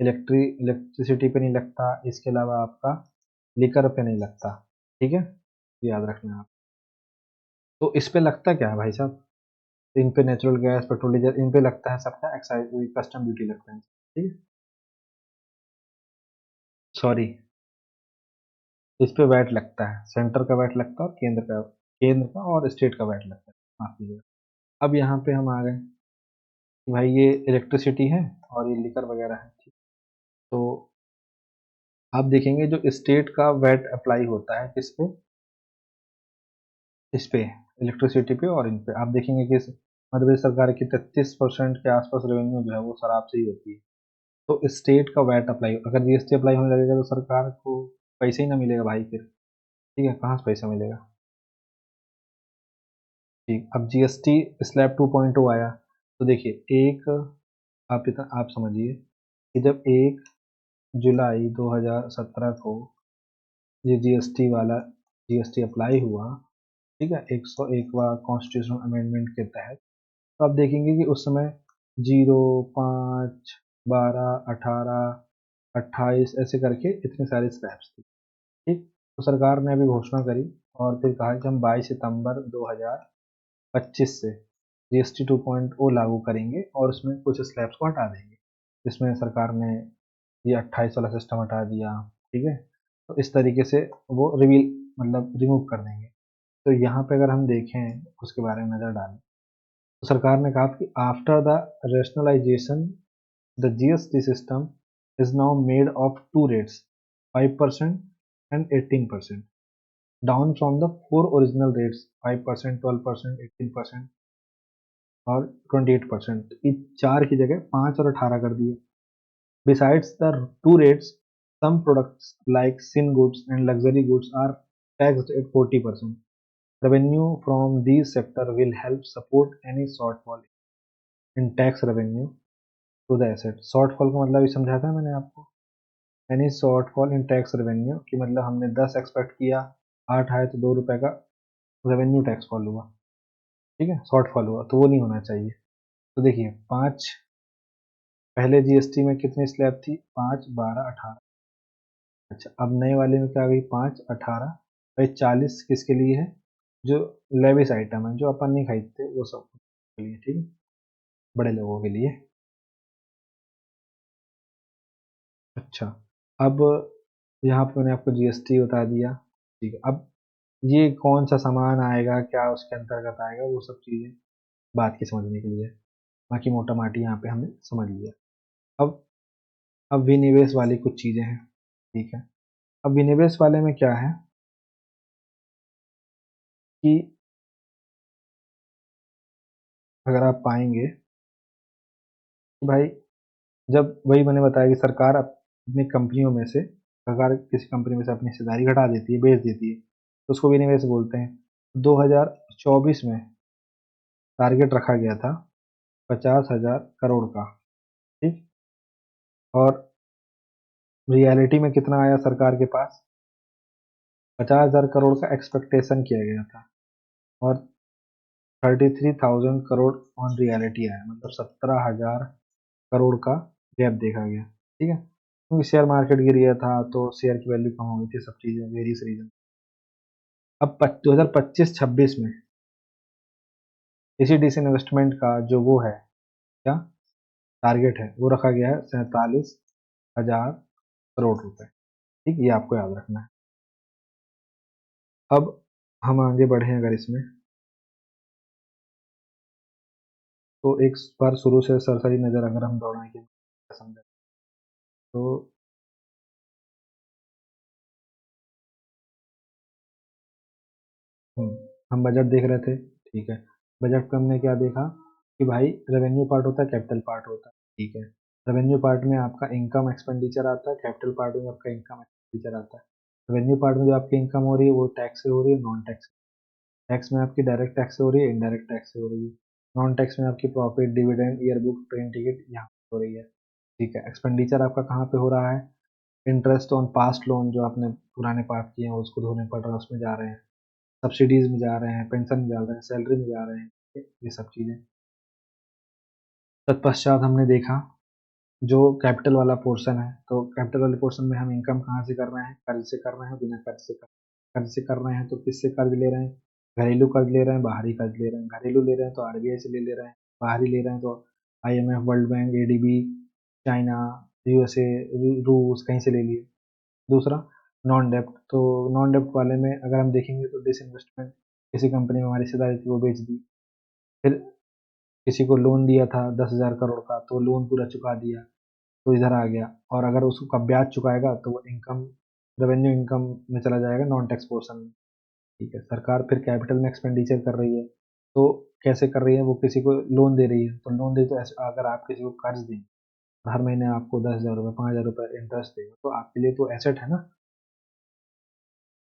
[SPEAKER 1] इलेक्ट्रिसिटी पे नहीं लगता, इसके अलावा आपका लिकर पे नहीं लगता। ठीक है, याद रखना है आप। तो इस पे लगता क्या है भाई साहब, इन पे नेचुरल गैस पेट्रोल डीजल इन पे लगता है सबका एक्साइज कस्टम ड्यूटी लगता है। ठीक है, सॉरी, इस पे वैट लगता है, सेंटर का वैट लगता है और केंद्र का और स्टेट का वैट लगता है, माफ कीजिएगा। अब यहाँ पे हम आ गए कि भाई ये इलेक्ट्रिसिटी है और ये लिकर वगैरह है। ठीक, तो आप देखेंगे जो स्टेट का वैट अप्लाई होता है किस पे, इस पे इलेक्ट्रिसिटी पे, और इन पे आप देखेंगे कि मध्य प्रदेश सरकार की 33% के आसपास रेवेन्यू जो है वो शराब से ही होती है। तो स्टेट का वैट अप्लाई, अगर जीएसटी अप्लाई होने लगेगा तो सरकार को पैसे ही ना मिलेगा भाई फिर। ठीक है, कहाँ से पैसा मिलेगा। ठीक, अब जीएसटी स्लैब 2.0 आया, तो देखिए एक, आप समझिए कि जब 1 जुलाई 2017 को ये जीएसटी वाला जीएसटी अप्लाई हुआ, ठीक है, 101वां कॉन्स्टिट्यूशनल अमेंडमेंट के तहत, तो आप देखेंगे कि उस समय 0, 5, 12, 18, 28 ऐसे करके इतने सारे स्लैब्स थे। ठीक, तो सरकार ने अभी घोषणा करी और फिर कहा कि हम 22 सितंबर 2025 से जीएसटी 2.0 लागू करेंगे और उसमें कुछ स्लैब्स को हटा देंगे, जिसमें सरकार ने ये 28 वाला सिस्टम हटा दिया। ठीक है, तो इस तरीके से वो रिवील मतलब रिमूव कर देंगे। तो यहाँ पे अगर हम देखें, उसके बारे में नज़र डालें, तो सरकार ने कहा कि after the rationalisation the GST system is now made of two rates, 5% and 18%, down from the four original rates, 5%, 12%, 18% और 28%। इस चार की जगह 5 और 18 कर दिए। Besides the two rates, some products like sin goods and luxury goods are taxed at 40%. Revenue from these sector will help support any shortfall in tax revenue to the asset. Shortfall का मतलब ये समझा था मैंने आपको, any shortfall in tax revenue कि मतलब हमने 10 एक्सपेक्ट किया, 8 आए तो 2 रुपए का रेवेन्यू टैक्स फॉल हुआ। ठीक है, शॉर्टफॉल हुआ, तो वो नहीं होना चाहिए। तो देखिए 5, पहले जीएसटी में कितनी स्लैब थी, 5, 12, 18। अच्छा, अब नए वाले में क्या आ गई, 5, 18, भाई 40 किसके लिए है, जो लेविस आइटम है जो अपन नहीं खरीदते वो सब के लिए। ठीक है, बड़े लोगों के लिए। अच्छा, अब यहाँ पे मैंने आपको जीएसटी बता दिया। ठीक है, अब ये कौन सा सामान आएगा, क्या उसके अंतर्गत आएगा, वो सब चीज़ें बात की समझने के लिए है। बाकी मोटा माटी यहाँ पे हमने समझ लिया। अब अब विनिवेश वाली कुछ चीज़ें हैं। ठीक है, अब विनिवेश वाले में क्या है कि अगर आप पाएंगे कि भाई, जब वही मैंने बताया कि सरकार अपनी कंपनियों में से, सरकार किसी कंपनी में से अपनी हिस्सेदारी घटा देती है, बेच देती है, तो उसको विनिवेश बोलते हैं। 2024 में टारगेट रखा गया था 50,000 करोड़ का। ठीक, और रियलिटी में कितना आया सरकार के पास, 50,000 करोड़ का एक्सपेक्टेशन किया गया था, और 33,000 करोड़ ऑन रियलिटी आया, मतलब 17,000 करोड़ का गैप देखा गया। ठीक है, क्योंकि शेयर मार्केट गिर गया था तो शेयर की वैल्यू कम हो गई थी, सब चीज़ें वेरियस रीजन। अब 2025-26 में इसी डिसइन्वेस्टमेंट का जो वो है, क्या टारगेट है, वो रखा गया है 47,000 करोड़ रुपए। ठीक, ये आपको याद रखना है। अब हम आगे बढ़े अगर इसमें, तो एक बार शुरू से सरसरी नज़र अगर हम दौड़ाएं कि समझे, तो हम बजट देख रहे थे। ठीक है, बजट पे हमने क्या देखा कि भाई रेवेन्यू पार्ट होता है, कैपिटल पार्ट होता है, ठीक है। रेवेन्यू पार्ट में आपका इनकम एक्सपेंडिचर आता है, कैपिटल पार्ट में आपका इनकम एक्सपेंडिचर आता है। रेवेन्यू पार्ट में जो आपकी इनकम हो रही है वो टैक्स से हो रही है, नॉन टैक्स। टैक्स में आपकी डायरेक्ट टैक्स से हो रही है, इनडायरेक्ट टैक्स से हो रही है। नॉन टैक्स में आपकी profit, dividend, year book, train ticket यहाँ हो रही है, ठीक है। एक्सपेंडिचर आपका कहाँ पे हो रहा है? इंटरेस्ट ऑन पास्ट लोन, जो आपने पुराने पास किए हैं उसको धोने पड़ रहा है, उसमें जा रहे हैं। सब्सिडीज में जा रहे हैं, पेंशन में जा रहे हैं, सैलरी में जा रहे हैं, ये सब चीज़ें। तत्पश्चात हमने देखा जो कैपिटल वाला पोर्शन है, तो कैपिटल वाले पोर्शन में हम इनकम कहाँ से कर रहे हैं? कर्ज से कर रहे हैं, बिना कर्ज से कर्ज से कर रहे हैं तो किससे कर्ज ले रहे हैं? घरेलू कर्ज ले रहे हैं, बाहरी कर्ज ले रहे हैं। घरेलू ले रहे हैं तो आरबीआई से ले रहे हैं, बाहरी ले रहे हैं तो IMF, world bank, ADB, China, USA, रूस, कहीं से ले लिए। दूसरा नॉन डेप्ट, तो नॉन डेप्ट वाले में अगर हम देखेंगे तो डिसइन्वेस्टमेंट, किसी कंपनी में हमारी हिस्सेदारी थी वो बेच दी। फिर किसी को लोन दिया था 10,000 करोड़ का, तो लोन पूरा चुका दिया, तो इधर आ गया। और अगर उसका ब्याज चुकाएगा तो वो इनकम, रेवेन्यू इनकम में चला जाएगा, नॉन टैक्स पोर्शन में, ठीक है। सरकार फिर कैपिटल में एक्सपेंडिचर कर रही है, तो कैसे कर रही है? वो किसी को लोन दे रही है, तो लोन दे तो अगर आप किसी को कर्ज दें, हर महीने आपको 10,000 रुपये, 5,000 रुपये इंटरेस्ट देगा, तो आपके लिए तो एसेट है ना।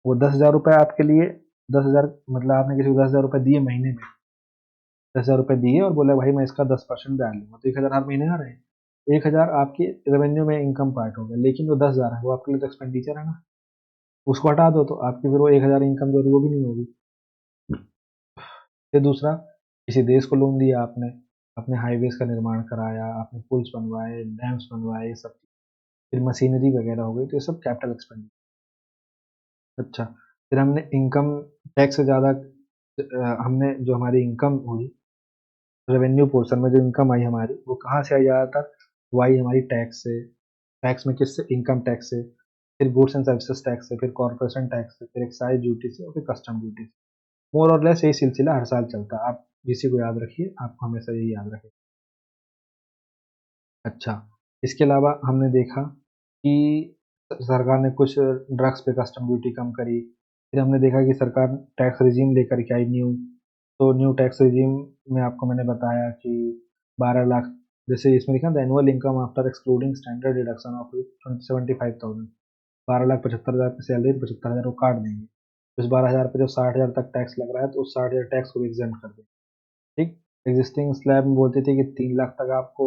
[SPEAKER 1] वो 10,000 रुपये आपके लिए, 10,000 मतलब आपने किसी को 10,000 रुपये दिए महीने में, 10,000 रुपये दिए और बोला भाई मैं इसका 10% ब्याज लूंगा, तो 1,000 हर महीने आ रहे हैं। 1,000 आपकी रेवेन्यू में इनकम पार्ट हो गया, लेकिन जो 10,000 है वो आपके लिए तो एक्सपेंडिचर है ना, उसको हटा दो तो आपकी फिर वो 1,000 इनकम जो है वो भी नहीं होगी। फिर दूसरा, किसी देश को लोन दिया आपने, अपने हाईवेज का निर्माण कराया, आपने पुल्स बनवाए, डैम्स बनवाए, ये सब। फिर मशीनरी वगैरह हो गई, तो ये सब कैपिटल एक्सपेंडिचर। अच्छा, फिर हमने इनकम टैक्स से ज़्यादा, हमने जो हमारी इनकम हुई रेवेन्यू पोर्शन में, जो इनकम आई हमारी, वो कहाँ से आई ज़्यादातर? वो आई हमारी टैक्स से। टैक्स में किससे? इनकम टैक्स से। फिर गुड्स एंड सर्विसेज टैक्स से, फिर कॉर्पोरेशन टैक्स से, फिर एक्साइज ड्यूटी से, और फिर कस्टम ड्यूटी से। मोर और लेस यही सिलसिला हर साल चलता है, आप इसी को याद रखिए, आपको हमेशा यही याद रखें। अच्छा, इसके अलावा हमने देखा कि सरकार ने कुछ ड्रग्स पे कस्टम ड्यूटी कम करी। फिर हमने देखा कि सरकार टैक्स रिजीम लेकर के आई न्यू, तो न्यू टैक्स रिजीम में आपको मैंने बताया कि 12 लाख, जैसे इसमें लिखा था annual income after excluding standard deduction of 75,000, 12,75,000 की सैलरी, 75,000 वो काट देंगे। उस 12,000 पे जो 60,000 तक टैक्स लग रहा है, तो उस 60,000 टैक्स को भी एग्जेम्प्ट कर देंगे, ठीक। एग्जिस्टिंग स्लैब में बोलते थे कि 3 लाख तक आपको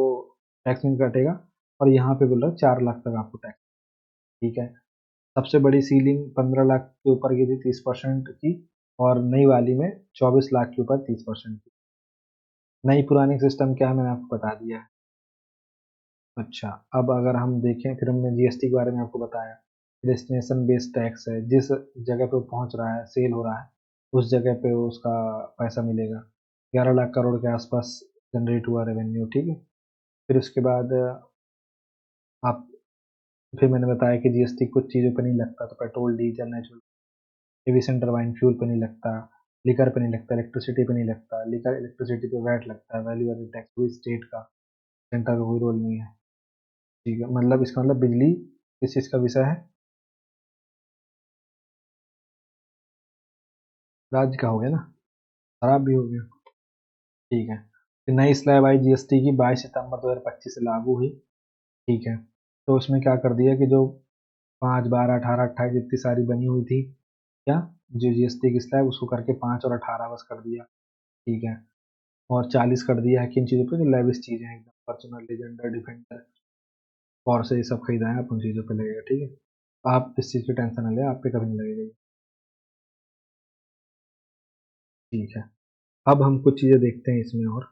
[SPEAKER 1] टैक्स नहीं कटेगा, और यहाँ पे बोल रहा है 4 लाख तक आपको टैक्स, ठीक है। सबसे बड़ी सीलिंग 15 लाख के ऊपर की थी, 30% की, और नई वाली में 24 लाख के ऊपर 30% की। नई पुरानी सिस्टम क्या है मैंने आपको बता दिया है। अच्छा, अब अगर हम देखें, फिर हमने जीएसटी के बारे में आपको बताया। डेस्टिनेशन बेस्ड टैक्स है, जिस जगह पे वो पहुंच रहा है, सेल हो रहा है, उस जगह पे उसका पैसा मिलेगा। 11 लाख करोड़ के आसपास जनरेट हुआ रेवेन्यू, ठीक है। फिर उसके बाद आप, फिर मैंने बताया कि जीएसटी कुछ चीज़ों पे नहीं लगता, तो petrol, diesel, natural, aviation turbine fuel पे नहीं लगता, लिकर पे नहीं लगता, इलेक्ट्रिसिटी पे नहीं लगता। लिकर, इलेक्ट्रिसिटी पे वैट लगता है, वैल्यू एडेड टैक्स भी स्टेट का, सेंटर का कोई रोल नहीं है, ठीक है। मतलब इसका मतलब बिजली किस चीज़ का विषय है? राज्य का हो गया ना, खराब भी हो गया, ठीक है। फिर नई स्लैब आई जीएसटी की 22 सितंबर 2025 से लागू हुई, ठीक है। तो उसमें क्या कर दिया कि जो 5, 12, 18, 28 इतनी सारी बनी हुई थी, क्या, जो जीएसटी की स्लैब, उसको करके 5 और 18 बस कर दिया, ठीक है। और 40 कर दिया है किन चीज़ों पे? जो लेविश चीज़ें हैं, एकदम फॉर्चुनर, लेजेंडर, डिफेंडर, और से ये सब खरीदा है, आप उन चीज़ों पे लगेगा, ठीक है। आप इस चीज़ की टेंशन ना लें, आप पे कभी नहीं लगेगा ये, ठीक है। अब हम कुछ चीज़ें देखते हैं इसमें और,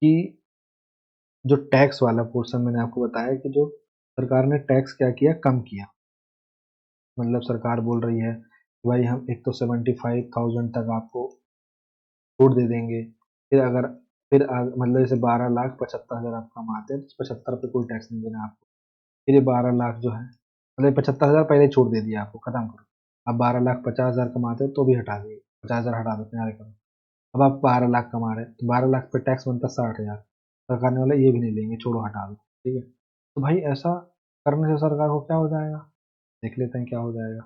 [SPEAKER 1] कि जो टैक्स वाला पोर्शन मैंने आपको बताया कि जो सरकार ने टैक्स क्या किया, कम किया। मतलब सरकार बोल रही है कि भाई हम एक तो 75,000 तक आपको छूट दे देंगे। फिर अगर, मतलब जैसे 12,75,000 आप कमाते हैं, तो 75 पे कोई टैक्स नहीं देना आपको। फिर ये 12 लाख जो है, मतलब 75,000 पहले छूट दे दिया आपको, खत्म करो। अब 12,50,000 कमाते हो तो भी हटा दिए, 50,000 हटा देते हैं, करो। अब आप 12 लाख कमा रहे हैं, तो 12 लाख पे टैक्स बनता है 60,000। सरकार ने बोला ये भी नहीं लेंगे, छोड़ो, हटा दो, ठीक है। तो भाई ऐसा करने से सरकार को क्या हो जाएगा? देख लेते हैं क्या हो जाएगा।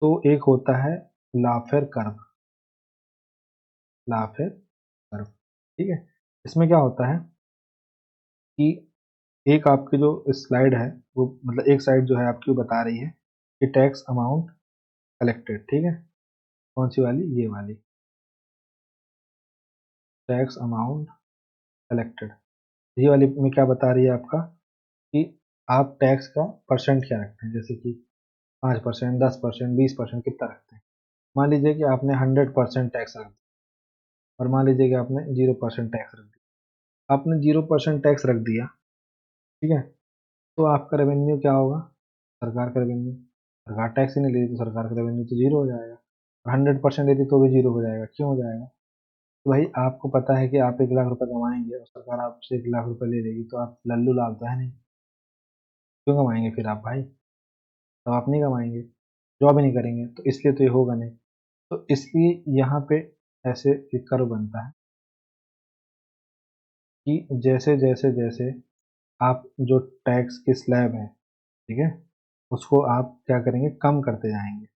[SPEAKER 1] तो एक होता है लाफेर कर्व। लाफेर कर्व। ठीक है, इसमें क्या होता है कि एक आपकी जो स्लाइड है वो मतलब एक साइड जो है आपकी वो बता रही है कि टैक्स अमाउंट कलेक्टेड। ठीक है, कौन सी वाली, ये वाली, टैक्स अमाउंट कलेक्टेड। ये वाली में क्या बता रही है आपका कि आप टैक्स का परसेंट क्या रखते हैं, जैसे कि 5%, 10%, 20% कितना रखते हैं। मान लीजिए कि आपने 100% टैक्स रख दिया और मान लीजिए कि आपने 0% टैक्स रख दिया। आपने 0% टैक्स रख दिया, ठीक है, तो आपका रेवेन्यू क्या होगा, सरकार का रेवेन्यू, सरकार टैक्स ही नहीं लेती तो सरकार का रेवेन्यू तो जीरो हो जाएगा। और 100% लेती तो भी जीरो हो जाएगा। क्यों हो जाएगा, तो भाई आपको पता है कि आप 1 लाख रुपए कमाएंगे और सरकार आपसे 1 लाख रुपए ले लेगी, तो आप लल्लू लाल तो है नहीं, क्यों कमाएंगे फिर आप भाई, तो आप नहीं कमाएंगे, जॉब ही नहीं करेंगे, तो इसलिए तो ये होगा नहीं। तो इसलिए यहाँ पे ऐसे एक कर्व बनता है कि जैसे जैसे जैसे आप जो टैक्स की स्लैब है, ठीक है, उसको आप क्या करेंगे, कम करते जाएंगे,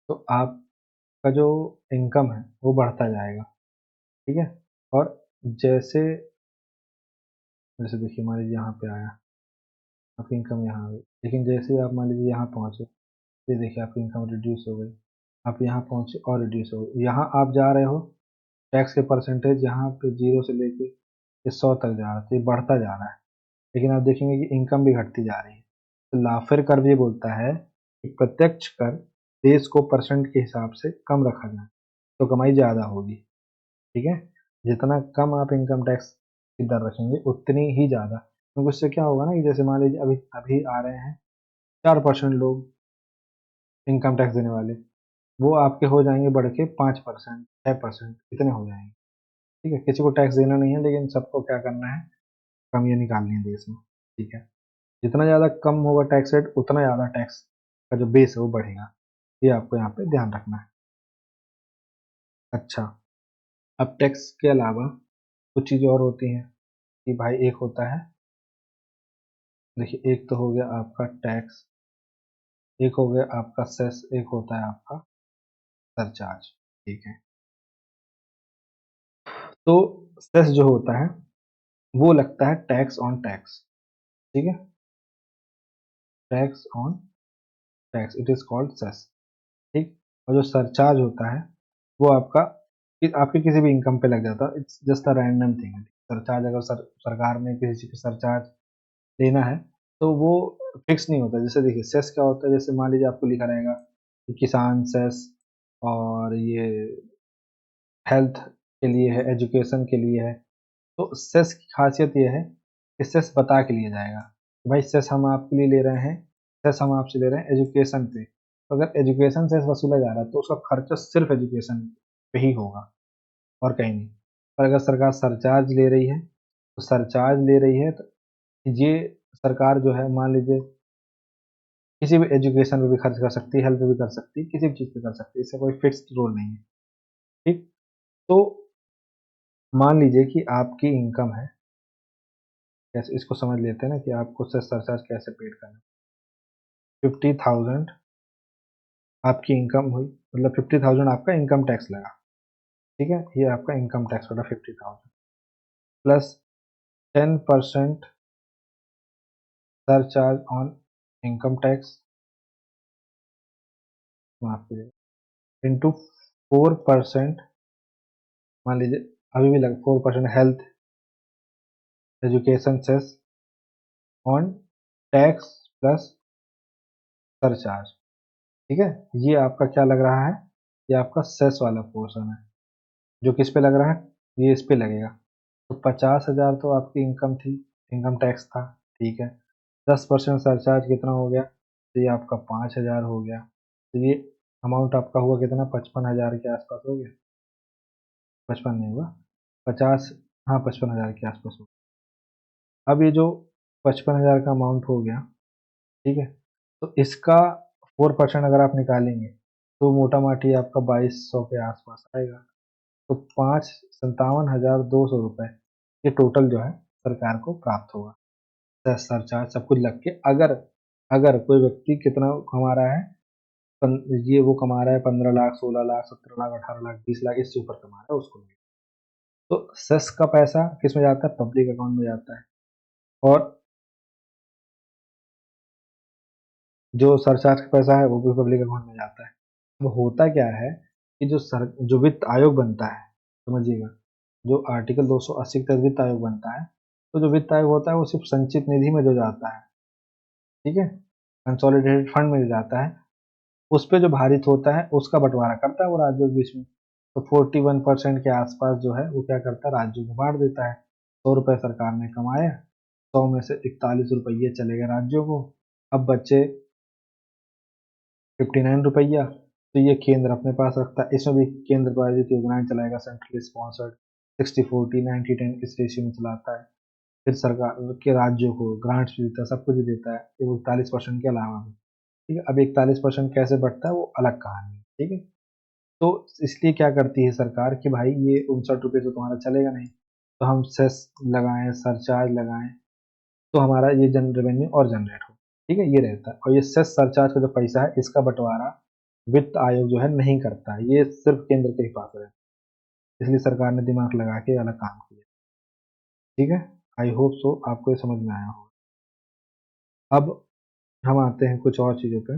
[SPEAKER 1] तो आपका जो इनकम है वो बढ़ता जाएगा। ठीक है, और जैसे जैसे देखिए मान लीजिए यहाँ पे आया, आपकी इनकम यहाँ आ गई, लेकिन जैसे ही आप मान लीजिए यहाँ पहुँचे, ये देखिए आपकी इनकम रिड्यूस हो गई, आप यहाँ पहुँचे और रिड्यूस हो गई। यहाँ आप जा रहे हो, टैक्स के परसेंटेज यहाँ पे 0 से लेके ये 100 तक जा रहा है, तो ये बढ़ता जा रहा है, लेकिन आप देखेंगे कि इनकम भी घटती जा रही है। तो लाफेर कर्व ये बोलता है कि प्रत्यक्ष कर देश को परसेंट के हिसाब से कम रखा जाए तो कमाई ज़्यादा होगी। ठीक है, जितना कम आप इनकम टैक्स की दर रखेंगे उतनी ही ज़्यादा, क्योंकि उससे क्या होगा ना कि जैसे मान लीजिए अभी अभी आ रहे हैं 4% लोग इनकम टैक्स देने वाले, वो आपके हो जाएंगे बढ़ के 5%, 6%, इतने हो जाएंगे। ठीक है, किसी को टैक्स देना नहीं है, लेकिन सबको क्या करना है, कमियां निकालनी है देश में। ठीक है, जितना ज़्यादा कम होगा टैक्स रेट उतना ज़्यादा टैक्स का जो बेस है वो बढ़ेगा। ये आपको यहाँ पे ध्यान रखना है। अच्छा, अब टैक्स के अलावा कुछ चीज़ें और होती हैं कि भाई एक होता है, देखिए एक तो हो गया आपका टैक्स, एक हो गया आपका सेस, एक होता है आपका सरचार्ज। ठीक है, तो सेस जो होता है वो लगता है टैक्स ऑन टैक्स। ठीक है, tax on tax, it is called cess. ठीक, और जो सरचार्ज होता है वो आपका आपके किसी भी इनकम पे लग जाता है, it's just a random thing. Surcharge अगर सरकार ने किसी चीज पे सरचार्ज लेना है तो वो फिक्स नहीं होता। जैसे देखिए सेस क्या होता है, जैसे मान लीजिए आपको लिखा रहेगा कि किसान सेस, और ये हेल्थ के लिए है, एजुकेशन के लिए है। तो सेस की खासियत ये है कि सेस बता के लिए जाएगा कि भाई सेस हम आपके लिए ले रहे हैं, सेस हम आपसे ले रहे हैं एजुकेशन पे। तो अगर एजुकेशन सेस वसूला जा रहा है तो उसका खर्चा सिर्फ एजुकेशन पे ही होगा और कहीं नहीं। और अगर सरकार सरचार्ज ले रही है तो सरचार्ज ले रही है तो ये सरकार जो है मान लीजिए किसी भी एजुकेशन पे भी खर्च कर सकती है, हेल्थ पे भी कर सकती है, किसी भी चीज़ पे कर सकती है, इसका कोई फिक्स्ड रोल नहीं है। ठीक, तो मान लीजिए कि आपकी इनकम है, कैसे इसको समझ लेते हैं ना कि आपको सेस सरचार्ज कैसे पेड करना है। 50,000 आपकी इनकम हुई, मतलब 50,000 आपका इनकम टैक्स लगा। ठीक है, ये आपका इनकम टैक्स होगा 50,000 plus 10% surcharge on income tax, माफ कीजिए, इंटू 4%, मान लीजिए अभी भी लगा 4% health education cess on tax plus surcharge. ठीक है, ये आपका क्या लग रहा है, ये आपका सेस वाला पोर्शन है जो किस पे लग रहा है, ये इस पे लगेगा। तो 50,000 तो आपकी इनकम थी, इनकम टैक्स था। ठीक है, 10% सरचार्ज कितना हो गया, तो ये आपका 5,000 हो गया। तो ये अमाउंट आपका हुआ कितना, 55,000 के आसपास हो गया, 55 नहीं हुआ, 50, हाँ 55,000 के आसपास हो गया। अब ये जो 55,000 का अमाउंट हो गया, ठीक है, तो इसका 4% अगर आप निकालेंगे तो मोटा माटी आपका 2200 के आसपास आएगा। तो 5,57,200 रुपये ये टोटल जो है सरकार को प्राप्त होगा, सरचार्ज सब कुछ लग के। अगर अगर कोई व्यक्ति कितना कमा रहा है, ये वो कमा रहा है 15 लाख, 16 लाख, 17 लाख, 18 लाख, 20 लाख, इससे ऊपर कमा रहा है उसको नहीं। तो सेस का पैसा किस में जाता है, पब्लिक अकाउंट में जाता है, और जो सरचार्ज का पैसा है वो भी पब्लिक अकाउंट में जाता है। अब होता क्या है कि जो वित्त आयोग बनता है, समझिएगा, जो आर्टिकल 280 के तहत वित्त आयोग बनता है, तो जो वित्त आयोग होता है वो सिर्फ संचित निधि में जो जाता है, ठीक है, कंसोलिडेटेड फंड में जो जाता है, उस पे जो भारित होता है उसका बंटवारा करता है वो राज्यों के बीच में। तो 41% के आसपास जो है वो क्या करता है, राज्यों को बांट देता है। 100 रुपये सरकार ने कमाया, 100 में से 41 रुपये चले गए राज्यों को, अब बच्चे 59 रुपया, तो ये केंद्र अपने पास रखता है। इसमें भी केंद्र प्रायोजित योजनाएं चलाएगा, सेंट्रली स्पॉन्सर्ड 60-40 90-10 इस रेशियो में चलाता है। फिर सरकार के राज्यों को ग्रांट्स भी देता है, सब कुछ भी देता है, वो 41% के अलावा भी, ठीक है। अब 41% कैसे बढ़ता है वो अलग कहानी है, ठीक है। तो इसलिए क्या करती है सरकार कि भाई ये 59 रुपये तो तुम्हारा चलेगा नहीं, तो हम सेस लगाएं, सरचार्ज लगाएं, तो हमारा ये जन रेवेन्यू और जनरेट हो, ठीक है, ये रहता है। और ये सेस सरचार्ज का जो पैसा है इसका बंटवारा वित्त आयोग जो है नहीं करता है, ये सिर्फ केंद्र के ही पास रहता है, इसलिए सरकार ने दिमाग लगा के अलग काम किया, ठीक है। आई होप सो आपको ये समझ में आया हो। अब हम आते हैं कुछ और चीज़ों पे।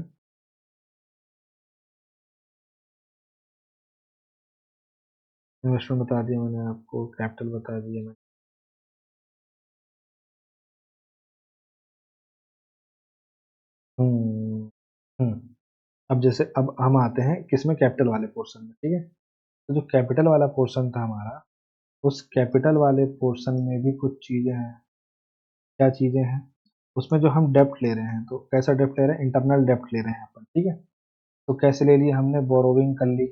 [SPEAKER 1] इन्वेस्टमेंट बता दिया मैंने आपको, कैपिटल बता दिया मैंने। हम्म हम्म अब जैसे अब हम आते हैं किसमें, कैपिटल वाले पोर्शन में, ठीक है। तो जो कैपिटल वाला पोर्शन था हमारा, उस कैपिटल वाले पोर्शन में भी कुछ चीजें हैं। क्या चीजें हैं, उसमें जो हम डेप्ट ले रहे हैं, तो कैसा डेप्ट ले रहे हैं, इंटरनल डेप्ट ले रहे हैं अपन, ठीक है। तो कैसे ले लिया हमने, बोरोविंग कर ली,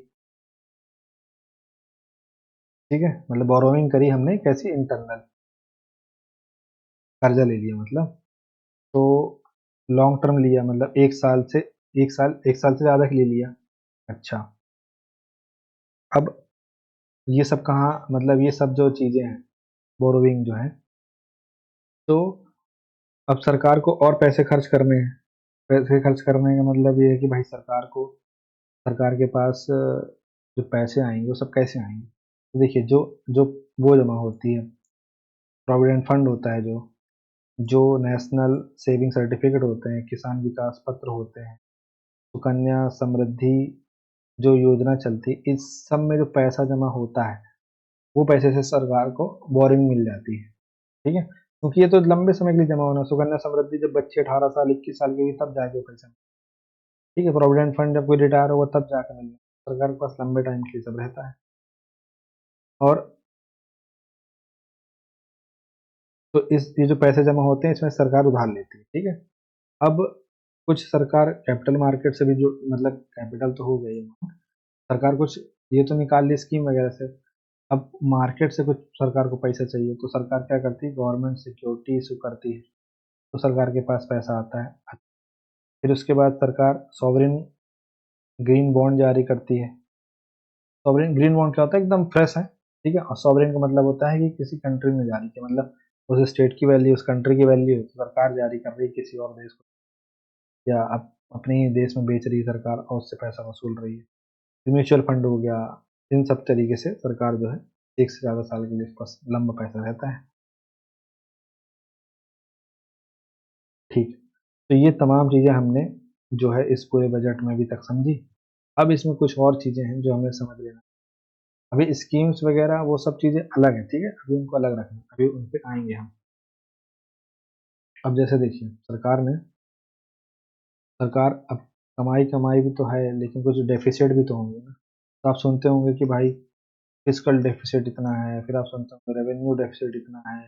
[SPEAKER 1] ठीक है, मतलब बोरोविंग करी हमने कैसी, इंटरनल, कर्जा ले लिया मतलब। तो लॉन्ग टर्म लिया, मतलब एक साल से ज्यादा के लिए लिया। अच्छा, अब ये सब कहाँ, मतलब ये सब जो चीजें हैं, बोरोविंग जो है, तो अब सरकार को और पैसे खर्च करने हैं। पैसे खर्च करने का मतलब ये है कि भाई सरकार के पास जो पैसे आएंगे वो सब कैसे आएंगे। तो देखिए, जो जो वो जमा होती है, प्रोविडेंट फंड होता है, जो नेशनल सेविंग सर्टिफिकेट होते हैं, किसान विकास पत्र होते हैं, सुकन्या समृद्धि जो योजना चलती है, इस सब में जो पैसा जमा होता है, वो पैसे से सरकार को बोरिंग मिल जाती है, ठीक है। क्योंकि ये तो लंबे समय के लिए जमा होना, सुकन्या समृद्धि जब बच्चे 18 साल 21 साल के हुए तब जाके वो पैसा, ठीक है। प्रोविडेंट फंड जब कोई रिटायर होगा तब जाकर मिलना, सरकार के पास लंबे टाइम के लिए सब रहता है। और तो इस ये जो पैसे जमा होते हैं इसमें सरकार उधार लेती है, ठीक है। अब कुछ सरकार कैपिटल मार्केट से भी जो, मतलब कैपिटल तो हो गई है, सरकार कुछ ये तो निकाल ली स्कीम वगैरह से। अब मार्केट से कुछ सरकार को पैसा चाहिए, तो सरकार क्या करती है, गवर्नमेंट सिक्योरिटी इशू करती है, तो सरकार के पास पैसा आता है। फिर उसके बाद सरकार सॉवरिन ग्रीन बॉन्ड जारी करती है। सॉवरिन ग्रीन बॉन्ड क्या होता है, एकदम फ्रेश है, ठीक है। और सॉवरिन का मतलब होता है कि किसी कंट्री ने जारी किया, मतलब उस स्टेट की वैल्यू, उस कंट्री की वैल्यू तो सरकार जारी कर रही है किसी और देश को, या अपने ही देश में बेच रही है सरकार और उससे पैसा वसूल रही है। म्यूचुअल फंड हो गया, इन सब तरीके से सरकार जो है एक से ज़्यादा साल के लिए उसके पास लंबा पैसा रहता है, ठीक। तो ये तमाम चीज़ें हमने जो है इस पूरे बजट में अभी तक समझी। अब इसमें कुछ और चीज़ें हैं जो हमें समझ लेना। अभी स्कीम्स वगैरह वो सब चीज़ें अलग है, ठीक है, अभी उनको अलग रखना, अभी उन पे आएंगे हम। अब जैसे देखिए, सरकार अब कमाई कमाई भी तो है, लेकिन कुछ डेफिसिट भी तो होंगे ना। तो आप सुनते होंगे कि भाई फिजिकल डेफिसिट इतना है, फिर आप सुनते होंगे रेवेन्यू डेफिसिट इतना है,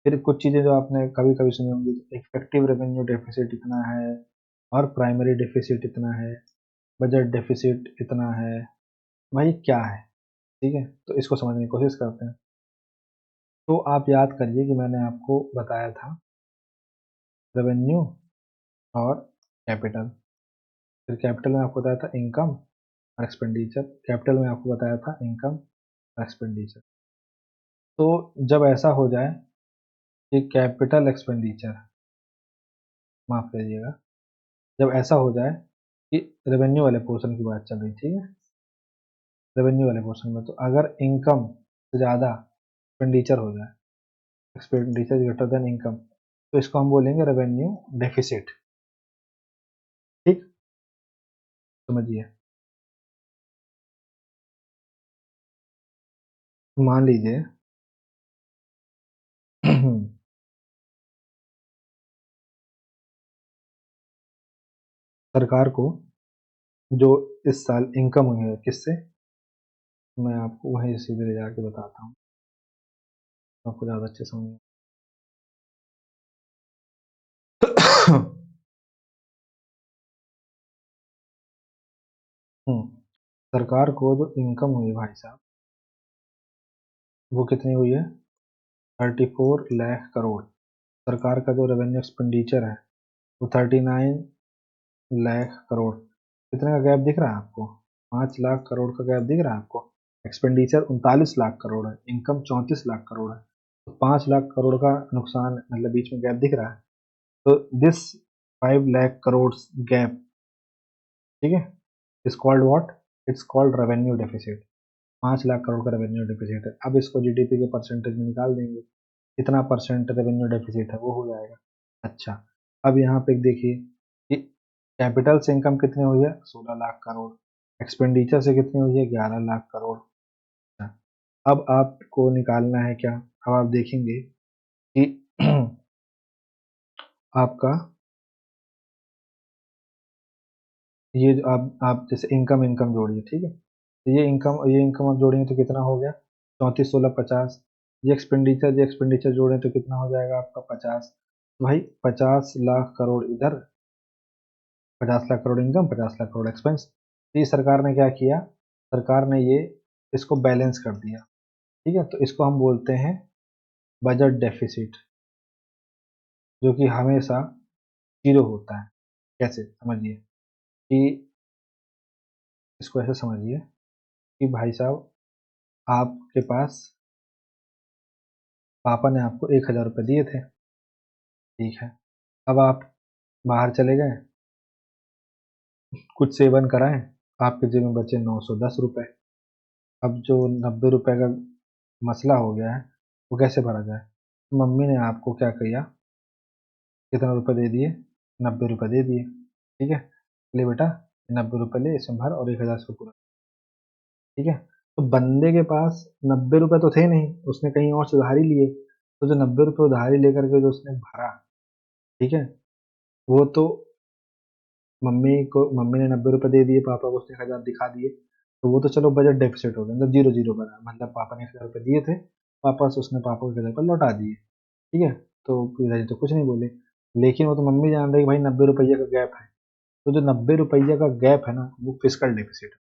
[SPEAKER 1] फिर कुछ चीज़ें जो आपने कभी कभी सुनी होंगी, इफेक्टिव रेवेन्यू डेफिसिट इतना है, और प्राइमरी डेफिसिट इतना है, बजट डेफिसिट इतना है। भाई क्या है, ठीक है, तो इसको समझने की कोशिश करते हैं। तो आप याद करिए कि मैंने आपको बताया था रेवेन्यू और कैपिटल। फिर कैपिटल में आपको बताया था इनकम और एक्सपेंडिचर, कैपिटल में आपको बताया था इनकम और एक्सपेंडिचर। तो जब ऐसा हो जाए कि कैपिटल एक्सपेंडिचर, माफ करिएगा, जब ऐसा हो जाए कि रेवेन्यू वाले पोर्शन की बात चल रही, ठीक है, रेवेन्यू वाले पोर्शन में, तो अगर इनकम से ज़्यादा एक्सपेंडिचर हो जाए, एक्सपेंडिचर ग्रेटर देन इनकम, तो इसको हम बोलेंगे रेवेन्यू डेफिसिट। ठीक, समझिए। मान लीजिए सरकार को जो इस साल इनकम हुई है किससे, मैं आपको वहीं सीधे ले जाके बताता हूँ, आपको ज़्यादा अच्छे समझ सरकार को जो इनकम हुई भाई साहब, वो कितनी हुई है, 34 लाख करोड़। सरकार का जो रेवेन्यू एक्सपेंडिचर है वो 39 लाख करोड़। कितने का गैप दिख रहा है आपको, 5 लाख करोड़ का गैप दिख रहा है आपको। एक्सपेंडिचर 39 लाख करोड़ है, इनकम 34 लाख करोड़ है, तो 5 लाख करोड़ का नुकसान, मतलब बीच में गैप दिख रहा है। तो दिस 5 लाख करोड़ गैप, ठीक है, is called what, it's called revenue deficit. 5 lakh crore का रेवेन्यू डेफिसिट है। अब इसको जीडीपी के परसेंटेज में निकाल देंगे, कितना परसेंट रेवेन्यू डेफिसिट है वो हो जाएगा। अच्छा, अब यहाँ पे देखिए कि कैपिटल से इनकम कितनी हुई है, 16 लाख करोड़, एक्सपेंडिचर से कितनी हुई है, 11 लाख करोड़। अच्छा, अब आपको निकालना है क्या, अब आप देखेंगे कि आपका ये जो आप जैसे इनकम इनकम जोड़िए, ठीक है, तो ये इनकम आप जोड़ेंगे तो कितना हो गया, 34 16 50। ये एक्सपेंडिचर जोड़ें तो कितना हो जाएगा आपका 50। भाई 50 लाख करोड़ इधर, 50 लाख करोड़ इनकम, 50 लाख करोड़ एक्सपेंस। तो ये सरकार ने क्या किया, सरकार ने ये इसको बैलेंस कर दिया। ठीक है, तो इसको हम बोलते हैं बजट डेफिसिट, जो कि हमेशा जीरो होता है। कैसे समझिए कि, इसको ऐसे समझिए कि भाई साहब आपके पास, पापा ने आपको 1,000 रुपये दिए थे, ठीक है, अब आप बाहर चले गए, कुछ सेवन कराएं, आपके जेब में बचे 910 रुपये। अब जो 90 रुपये का मसला हो गया है वो कैसे भरा जाए, तो मम्मी ने आपको क्या किया, कितना रुपए दे दिए, 90 रुपये दे दिए। ठीक है, ले बेटा 90 रुपये ले, इसमें भर और 1,000 से पूरा। ठीक है, तो बंदे के पास 90 रुपये तो थे नहीं, उसने कहीं और से उधारी लिए, तो जो 90 रुपये उधारी लेकर के जो उसने भरा, ठीक है, वो तो मम्मी ने 90 रुपये दे दिए, पापा को उसने 1,000 दिखा दिए, तो वो तो चलो बजट डेफिसिट हो गया, मतलब जीरो जीरो बना, मतलब पापा ने 1,000 रुपये दिए थे, वापस उसने पापा को 1,000 रुपये लौटा दिए। ठीक है, तो पिताजी तो कुछ नहीं बोले, लेकिन वो तो मम्मी जान रही कि भाई 90 रुपये का गैप है, तो जो 90 रुपये का गैप है ना वो फिजिकल डेफिसिट है।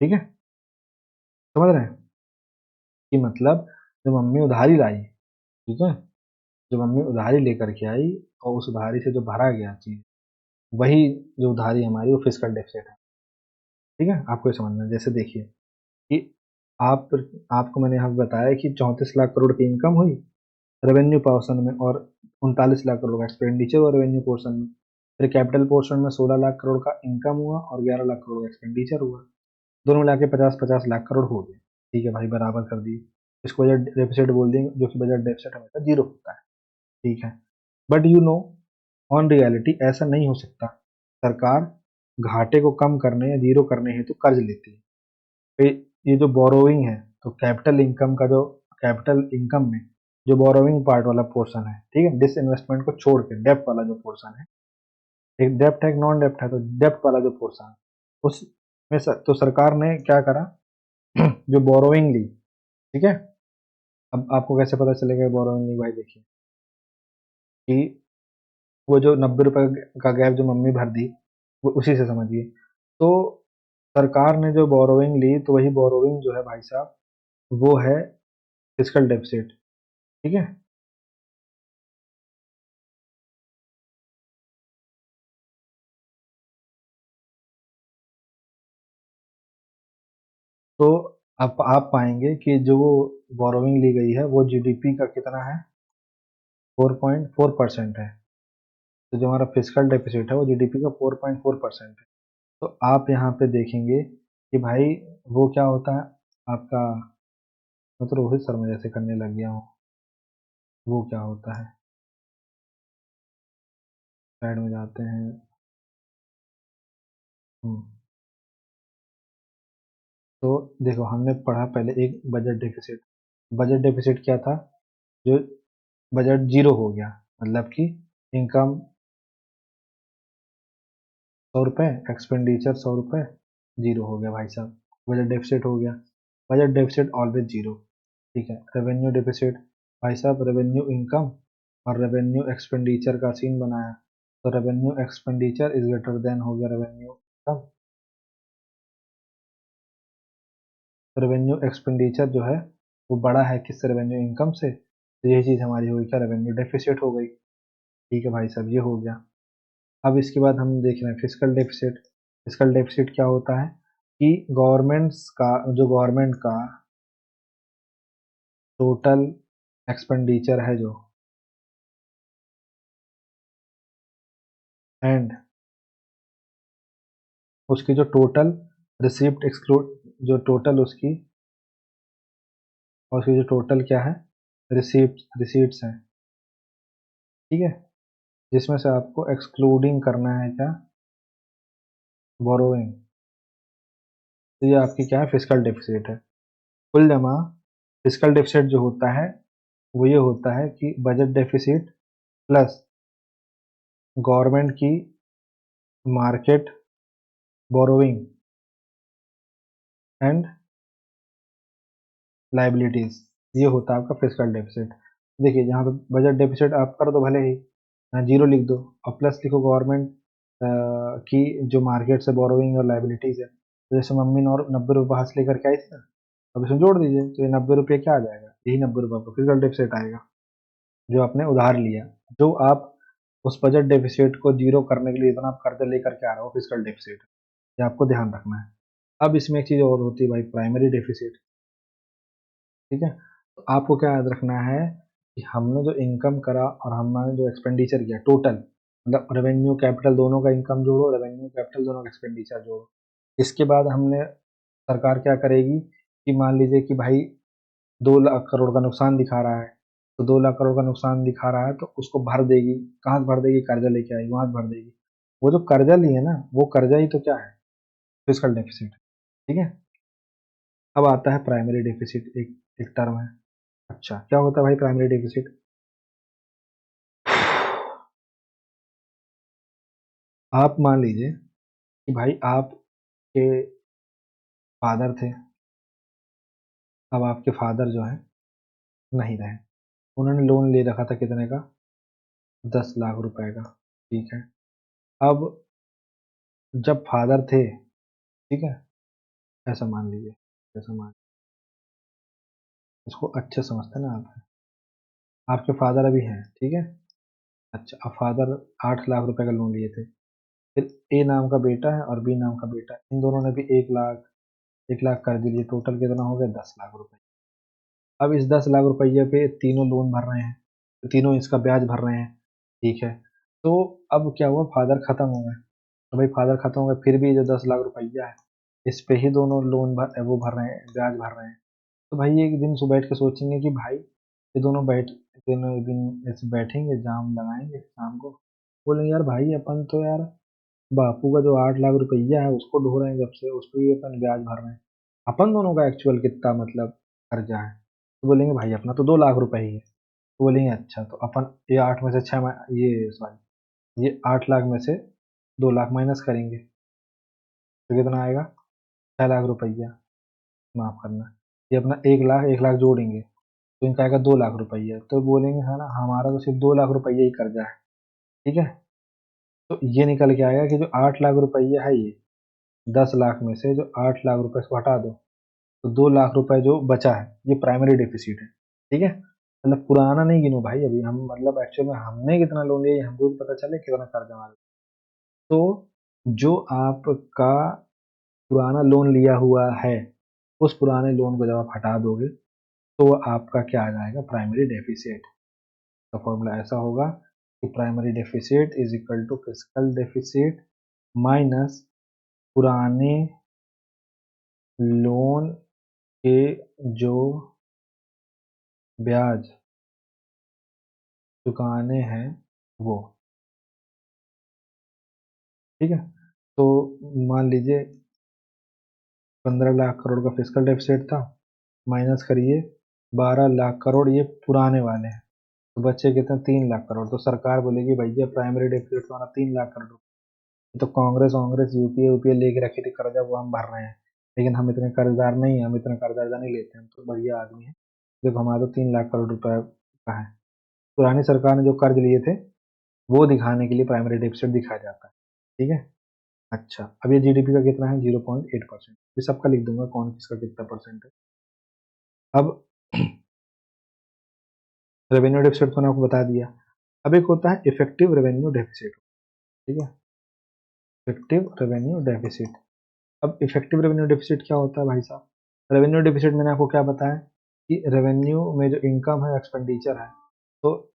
[SPEAKER 1] ठीक है, समझ रहे हैं कि मतलब जो मम्मी उधारी लाई, ठीक है, जो मम्मी उधारी लेकर के आई और उस उधारी से जो भरा गया चीज, वही जो उधारी हमारी वो फिजिकल डेफिसिट है। ठीक है, आपको ये समझना है। जैसे देखिए कि आप आपको मैंने यहाँ पे बताया कि 34 लाख करोड़ की इनकम हुई रेवेन्यू पोर्शन में, और 39 लाख करोड़ का एक्सपेंडिचर हुआ रेवेन्यू पोर्शन में। फिर कैपिटल पोर्शन में 16 लाख करोड़ का इनकम हुआ और 11 लाख करोड़ का एक्सपेंडिचर हुआ, दोनों मिला के 50 50 लाख करोड़ हो गए। ठीक है भाई, बराबर कर दिए, इसको बजट डेफिसिट बोल देंगे, जो कि बजट डेफिसिट हमेशा जीरो होता है। ठीक है, but you know, on reality ऐसा नहीं हो सकता। सरकार घाटे को कम करने या जीरो करने हेतु कर्ज लेती है। ये जो बोरोइंग है, तो कैपिटल इनकम में जो बोरोइंग पार्ट वाला पोर्शन है, ठीक है, डिस इन्वेस्टमेंट को छोड़ के डेप्ट वाला जो पोर्शन है, एक डेप्ट है एक नॉन डेप्ट है, तो डेप्ट वाला जो पोर्शन है उसमें तो सरकार ने क्या करा, जो बोरोइंग ली, ठीक है, अब आपको कैसे पता चलेगा बोरोइंग ली, भाई देखिए कि वो जो 90 रुपए का गैप जो मम्मी भर दी, वो उसी से समझिए। तो सरकार ने जो बोरोइंग ली, तो वही बोरोइंग जो है भाई साहब वो है फिजिकल डेफिसिट। ठीक है, तो आप पाएंगे कि जो वो बोरोइंग ली गई है वो जीडीपी का कितना है, 4.4% है। तो जो हमारा फिजिकल डेफिसिट है वो जीडीपी का 4.4% है। तो आप यहाँ पे देखेंगे कि भाई वो क्या होता है आपका, मैं तो रोहित शर्मा जैसे करने लग गया हूँ। वो क्या होता है, साइड में जाते हैं। हम्म, तो देखो हमने पढ़ा पहले एक बजट डेफिसिट। बजट डेफिसिट क्या था, जो बजट जीरो हो गया, मतलब कि इनकम 100 रुपये, एक्सपेंडिचर 100 रुपये, जीरो हो गया भाई साहब, बजट डेफिसिट हो गया। Budget deficit always zero. ठीक है, रेवेन्यू डेफिसिट, भाई साहब रेवेन्यू इनकम और रेवेन्यू एक्सपेंडिचर का सीन बनाया, तो revenue expenditure is greater than हो गया रेवेन्यू इनकम। रेवेन्यू एक्सपेंडिचर जो है वो बड़ा है किससे, रेवेन्यू इनकम से, तो यही चीज़ हमारी होगी क्या, रेवेन्यू डेफिसिट हो गई। ठीक है भाई साहब, ये हो गया। अब इसके बाद हम देख रहे हैं फिजिकल डेफिसिट। फिजिकल डेफिसिट क्या होता है कि गवर्नमेंट्स का, जो गवर्नमेंट का टोटल एक्सपेंडिचर है जो, एंड उसकी जो टोटल रिसिप्ट एक्सक्लूड, जो टोटल उसकी, और उसकी जो टोटल क्या है, रिसीट्स हैं। ठीक है, जिसमें से आपको एक्सक्लूडिंग करना है क्या, बोरोइंग। तो ये आपकी क्या है, फिजिकल डेफिसिट है। कुल जमा फिजिकल डेफिसिट जो होता है वो ये होता है कि बजट डेफिसिट प्लस गवर्नमेंट की मार्केट बोरोइंग एंड लाइबिलिटीज, ये होता है आपका फिजिकल डेफिसिट। देखिए यहाँ पे बजट डेफिसिट आप कर दो भले ही, यहाँ जीरो लिख दो और प्लस लिखो गवर्नमेंट की जो मार्केट से बोरोइंग और लाइबिलिटीज है। तो जैसे मम्मी ने और 90 रुपये हाथ लेकर के आई थी ना, अब इसमें जोड़ दीजिए, तो ये 90 रुपये क्या आ जाएगा, यही 90 रुपये आपका फिजिकल डेफिसिट आएगा, जो आपने उधार लिया। जो आप उस बजट डेफिसिट को जीरो करने के लिए इतना आप कर्जा लेकर के आ रहे हो, फिजिकल डेफिसिट, ये आपको ध्यान रखना है। अब इसमें एक चीज़ और होती है भाई, प्राइमरी डेफिसिट। ठीक है, तो आपको क्या याद रखना है कि हमने जो इनकम करा और हमने जो एक्सपेंडिचर किया टोटल, मतलब रेवेन्यू कैपिटल दोनों का इनकम जोड़ो, रेवेन्यू कैपिटल दोनों का एक्सपेंडिचर जोड़ो। इसके बाद हमने, सरकार क्या करेगी कि मान लीजिए कि भाई 2 लाख करोड़ का नुकसान दिखा रहा है, तो 2 लाख करोड़ का नुकसान दिखा रहा है तो उसको भर देगी। कहाँ से भर देगी, कर्जा लेके आएगी वहां से भर देगी। वो जो कर्जा लिए ना, वो कर्जा ही तो क्या है, फिजिकल डेफिसिट। ठीक है, अब आता है प्राइमरी डेफिसिट, एक एक टर्म है। अच्छा, क्या होता है भाई प्राइमरी डेफिसिट, आप मान लीजिए कि भाई आपके फादर थे, अब आपके फादर जो है नहीं रहे, उन्होंने लोन ले रखा था कितने का, 10 लाख रुपए का। ठीक है, अब जब फादर थे, ठीक है, ऐसा मान लीजिए, ऐसा मान, इसको अच्छे समझते ना आप, आपके फादर अभी हैं, ठीक है। अच्छा, अब फादर 8 लाख रुपए का लोन लिए थे, फिर ए नाम का बेटा है और बी नाम का बेटा है, इन दोनों ने भी 1 लाख 1 लाख कर दिए, टोटल कितना हो गया, 10 लाख रुपए। अब इस 10 लाख रुपये पे तीनों लोन भर रहे हैं, तो तीनों इसका ब्याज भर रहे हैं। ठीक है, तो अब क्या हुआ, फादर खत्म हो गए, तो भाई फादर खत्म हो गए, फिर भी जो 10 लाख रुपया है इस पे ही दोनों लोन वो भर रहे हैं, ब्याज भर रहे हैं। तो भाई एक दिन सुबह बैठ के सोचेंगे कि भाई ये दोनों एक दिन ऐसे बैठेंगे, जाम लगाएंगे शाम को, बोलेंगे यार भाई अपन तो यार बापू का जो 8 लाख रुपया है उसको ढो रहे हैं, जब से उस पर भी अपन ब्याज भर रहे हैं, अपन दोनों का एक्चुअल कितना मतलब कर्जा है। तो बोलेंगे भाई अपना तो 2 लाख रुपए ही है। तो बोलेंगे अच्छा, तो अपन ये 8 में से ये सॉरी, ये 8 लाख में से 2 लाख माइनस करेंगे, तो कितना आएगा, 6 लाख रुपया, माफ करना, ये अपना 1 लाख जोड़ेंगे, तो इनका आएगा 2 लाख रुपया। तो बोलेंगे है ना, हमारा तो सिर्फ 2 लाख रुपया ही कर्जा है। ठीक है, तो ये निकल के आएगा कि जो 8 लाख रुपया है ये, 10 लाख में से जो 8 लाख रुपए इसको हटा दो, तो 2 लाख रुपए जो बचा है ये प्राइमरी डेफिसिट है। ठीक है, मतलब पुराना नहीं गिनो भाई, अभी हम मतलब एक्चुअल में हमने कितना लोन लिया ये हमको भी पता चले कितना कर्जा हमारा। तो जो आपका पुराना लोन लिया हुआ है, उस पुराने लोन को जब आप हटा दोगे तो आपका क्या आ जाएगा, प्राइमरी डेफिसिट। तो फॉर्मूला ऐसा होगा कि primary deficit is equal to physical deficit minus पुराने लोन के जो ब्याज चुकाने हैं वो, ठीक है। तो मान लीजिए 15 लाख करोड़ का फिजिकल डेफिसिट था, माइनस करिए 12 लाख करोड़ ये पुराने वाले हैं, तो बच्चे कितने 3 लाख करोड़। तो सरकार बोलेगी भैया प्राइमरी डेफिसिट तुम्हारा 3 लाख करोड़, तो कांग्रेस वांग्रेस यूपीए यूपीए लेके रखी थी कर्जा, वो हम भर रहे हैं, लेकिन हम इतने कर्जदार नहीं हैं, हम इतना कर्जा नहीं लेते, हम तो बढ़िया आदमी हैं, देखो हमारा तो 3 लाख करोड़ रुपए का है। पुरानी सरकार ने जो कर्ज लिए थे वो दिखाने के लिए प्राइमरी डेफिसिट दिखाया जाता है, ठीक है। अच्छा, अब ये जीडीपी का कितना है 0.8%, ये सबका लिख दूंगा कौन किसका कितना परसेंट है। अब रेवेन्यू डेफिसिट तो मैंने आपको बता दिया। अब एक होता है इफेक्टिव रेवेन्यू डेफिसिट, ठीक है, इफेक्टिव रेवेन्यू डेफिसिट। अब इफेक्टिव रेवेन्यू डेफिसिट क्या होता है भाई साहब? रेवेन्यू डेफिसिट मैंने आपको क्या बताया कि रेवेन्यू में जो इनकम है एक्सपेंडिचर है, तो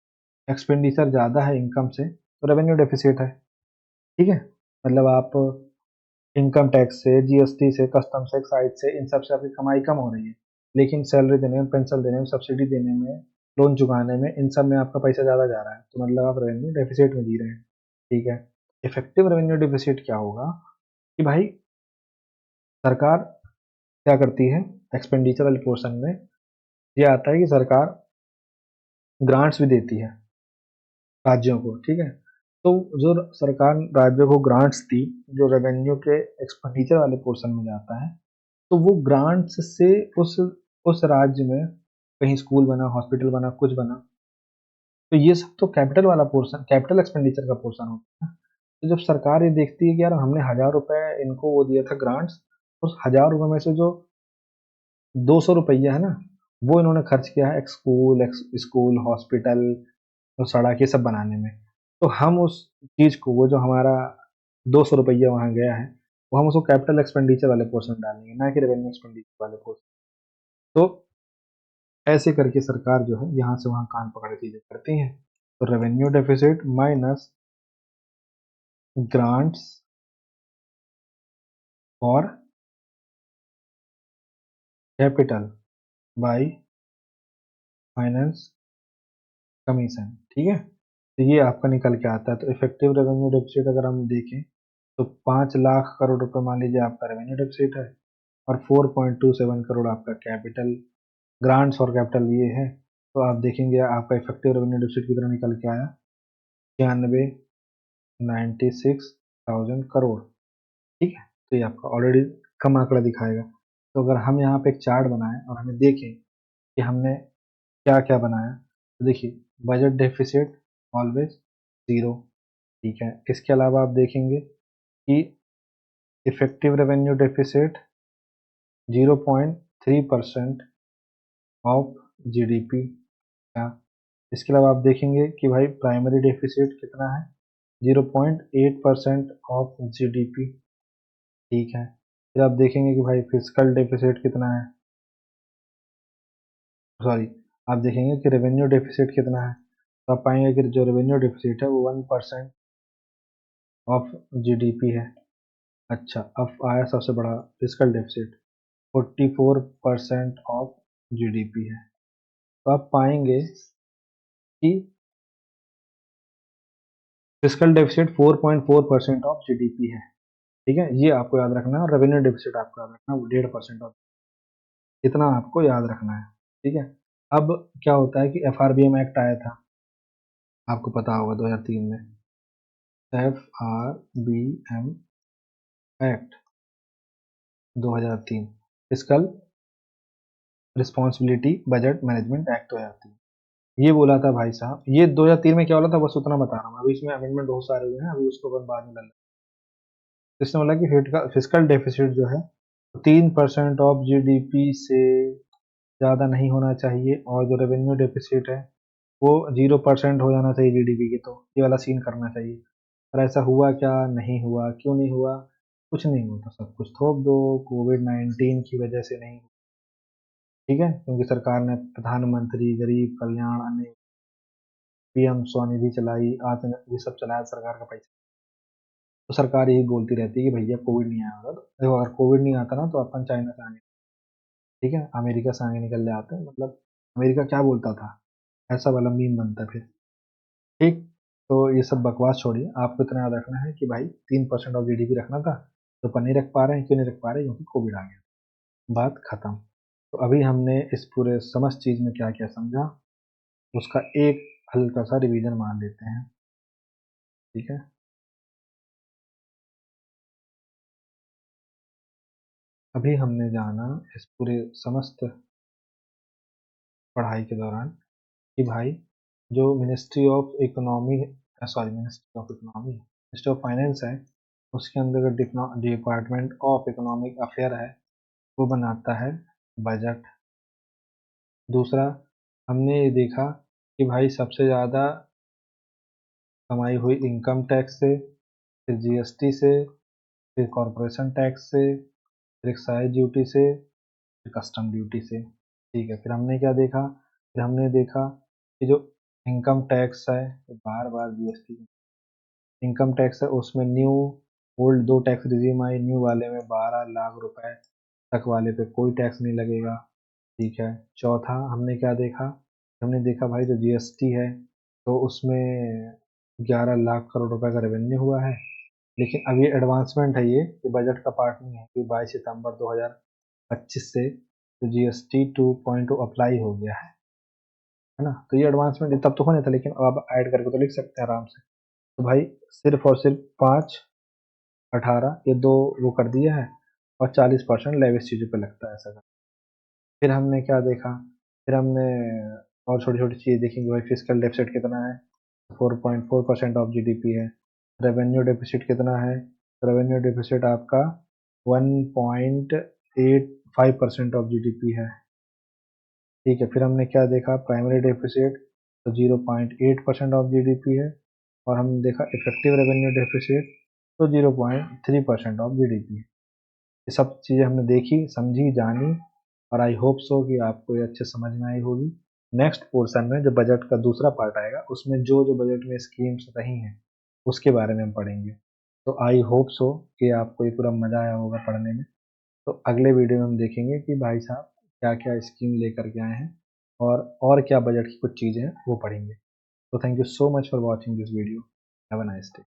[SPEAKER 1] एक्सपेंडिचर ज़्यादा है इनकम से तो रेवेन्यू डेफिसिट है, ठीक है। मतलब आप इनकम टैक्स से, जीएसटी से, कस्टम से, एक्साइज से, इन सब से आपकी कमाई कम हो रही है, लेकिन सैलरी देने में, पेंशन देने में, सब्सिडी देने में, लोन चुकाने में, इन सब में आपका पैसा ज़्यादा जा रहा है, तो मतलब आप रेवेन्यू डेफिसिट में जी रहे हैं, ठीक है। इफेक्टिव रेवेन्यू डेफिसिट क्या होगा कि भाई सरकार क्या करती है, एक्सपेंडिचर वाले पोर्शन में ये आता है कि सरकार ग्रांट्स भी देती है राज्यों को, ठीक है। तो जो सरकार राज्यों को ग्रांट्स दी, जो रेवेन्यू के एक्सपेंडिचर वाले पोर्शन में जाता है, तो वो ग्रांट्स से उस राज्य में कहीं स्कूल बना, हॉस्पिटल बना, कुछ बना, तो ये सब तो कैपिटल वाला पोर्शन, कैपिटल एक्सपेंडिचर का पोर्शन होता है। तो जब सरकार ये देखती है कि यार हमने 1,000 रुपए इनको वो दिया था ग्रांट्स, उस 1,000 रुपए में से जो 200 रुपया है ना, वो इन्होंने खर्च किया है स्कूल हॉस्पिटल और सड़क ये सब बनाने में, तो हम उस चीज को, वो जो हमारा 200 रुपया वहां गया है, वो हम उसको कैपिटल एक्सपेंडिचर वाले पोर्शन में डालेंगे, ना कि रेवेन्यू एक्सपेंडिचर वाले पोर्शन। तो ऐसे करके सरकार जो है यहाँ से वहां कान पकड़ के चीजें करती है। तो रेवेन्यू डेफिसिट माइनस ग्रांट्स और कैपिटल बाय फाइनेंस कमीशन, ठीक है। तो ये आपका निकल के आता है। तो इफेक्टिव रेवेन्यू डेफिसिट अगर हम देखें तो 5 लाख करोड़ रुपए मान लीजिए आपका रेवेन्यू डेफिसिट है, और 4.27 करोड़ आपका कैपिटल, ग्रांट्स और कैपिटल ये है। तो आप देखेंगे आपका इफेक्टिव रेवेन्यू डेफिसिट कितना निकल के आया, 96,96,000 करोड़, ठीक है। तो ये आपका ऑलरेडी कम आंकड़ा दिखाएगा। तो अगर हम यहाँ पे एक चार्ट बनाएं और हमें देखें कि हमने क्या क्या बनाया, तो देखिए बजट डेफिसिट ऑलवेज जीरो, ठीक है। इसके अलावा आप देखेंगे कि effective revenue deficit 0.3% of GDP का। इसके अलावा आप देखेंगे कि भाई प्राइमरी डेफिसिट कितना है, 0.8% ऑफ जीडीपी, ठीक है। फिर आप देखेंगे कि भाई फिजिकल डेफिसिट कितना है, सॉरी, आप देखेंगे कि रेवेन्यू डेफिसिट कितना है, तो आप पाएंगे कि जो रेवेन्यू डेफिसिट है वो 1% ऑफ जीडीपी है। अच्छा, अब आया सबसे बड़ा फिजिकल डेफिसिट, 44% ऑफ जीडीपी है। तो आप पाएंगे कि फिजिकल डेफिसिट 4.4% ऑफ जीडीपी है, ठीक है। ये आपको याद रखना है, और रेवेन्यू डेफिसिट आपको याद रखना है वो 1.5% ऑफ, इतना आपको याद रखना है, ठीक है। अब क्या होता है कि एफआरबीएम एक्ट आया था, आपको पता होगा 2003 में, FRBM act 2003, physical responsibility budget management act 2003। ये बोला था भाई साहब, ये 2003 में क्या बोला था बस उतना बता रहा हूँ, अभी इसमें अमेंडमेंट बहुत सारे हुए हैं, अभी उसको अपन बाद में लग, इसने बोला कि फिजिकल डेफिसिट जो है 3% ऑफ जीडीपी से ज़्यादा नहीं होना चाहिए, और जो रेवेन्यू डेफिसिट है वो 0% हो जाना चाहिए जीडीपी के, तो ये वाला सीन करना चाहिए। पर ऐसा हुआ क्या, नहीं हुआ, क्यों नहीं हुआ, कुछ नहीं हुआ था, सब कुछ थोप दो, कोविड-19 की वजह से नहीं, ठीक है, क्योंकि सरकार ने प्रधानमंत्री गरीब कल्याण अन्न, पीएम स्वनिधि चलाई, आत्म ये सब चलाया सरकार का पैसा। तो सरकार यही बोलती रहती है कि भैया कोविड नहीं आया होगा, तो देखो अगर कोविड नहीं आता ना तो अपन चाइना से आगे, ठीक है, अमेरिका से आगे निकल जाते हैं, मतलब अमेरिका क्या बोलता था, ऐसा वाला मीम बनता फिर। ठीक, तो ये सब बकवास छोड़िए, आपको इतना याद रखना है कि भाई 3% ऑफ जीडीपी रखना था, तो पर नहीं रख पा रहे हैं, क्यों नहीं रख पा रहे? क्योंकि कोविड आ गया। बात खत्म। तो अभी हमने इस पूरे समस्त चीज में क्या क्या समझा, उसका एक हल्का सा रिवीजन मान लेते हैं। ठीक है, अभी हमने जाना इस पूरे समस्त पढ़ाई के दौरान कि भाई जो ministry of economy, sorry ministry of economy, ministry of finance है, उसके अंदर डिपार्टमेंट ऑफ इकोनॉमिक अफेयर है, वो बनाता है बजट। दूसरा, हमने ये देखा कि भाई सबसे ज़्यादा कमाई हुई इनकम टैक्स से, फिर जीएसटी से, फिर कॉरपोरेशन टैक्स से, फिर एक्साइज ड्यूटी से, फिर कस्टम ड्यूटी से। ठीक है, फिर हमने क्या देखा, फिर हमने देखा कि जो इनकम टैक्स है, बार बार जीएसटी इनकम टैक्स है, उसमें न्यू ओल्ड दो टैक्स रिजीम आई। न्यू वाले में 12 लाख रुपए तक वाले पे कोई टैक्स नहीं लगेगा। ठीक है, चौथा हमने क्या देखा, हमने देखा भाई जो जीएसटी है, तो उसमें 11 लाख करोड़ रुपए का रेवेन्यू हुआ है। लेकिन अब ये एडवांसमेंट है, ये बजट का पार्ट नहीं है कि 22 सितंबर 2025 से तो जीएसटी 2.0 अप्लाई हो गया है ना। तो ये एडवांसमेंट तब तो होने था, लेकिन अब ऐड करके तो लिख सकते हैं आराम से। तो भाई सिर्फ और सिर्फ 5, 18 ये दो वो कर दिया है, और 40% लेविस चीज़ों पे लगता है ऐसा। फिर हमने क्या देखा, फिर हमने और छोटी छोटी चीज़ देखी कि भाई फिजिकल डेफिसिट कितना है, 4.4% ऑफ जीडीपी है। रेवेन्यू डेफिसिट कितना है, रेवेन्यू डेफिसिट आपका 1.85% ऑफ जीडीपी है। ठीक है, फिर हमने क्या देखा, प्राइमरी डेफिसिट तो 0.8% ऑफ जीडीपी है। और हमने देखा इफेक्टिव रेवेन्यू डेफिसिट तो 0.3% ऑफ जीडीपी है। ये सब चीज़ें हमने देखी, समझी, जानी, और आई होप सो कि आपको ये अच्छे समझ में आई होगी। नेक्स्ट पोर्शन में जो बजट का दूसरा पार्ट आएगा, उसमें जो जो बजट में स्कीम्स रही हैं उसके बारे में हम पढ़ेंगे। तो आई होप सो कि आपको ये पूरा मज़ा आया होगा पढ़ने में। तो अगले वीडियो में हम देखेंगे कि भाई साहब क्या क्या स्कीम लेकर के आए हैं, और क्या बजट की कुछ चीज़ें हैं वो पढ़ेंगे। तो thank you so much for watching this video. Have a nice day.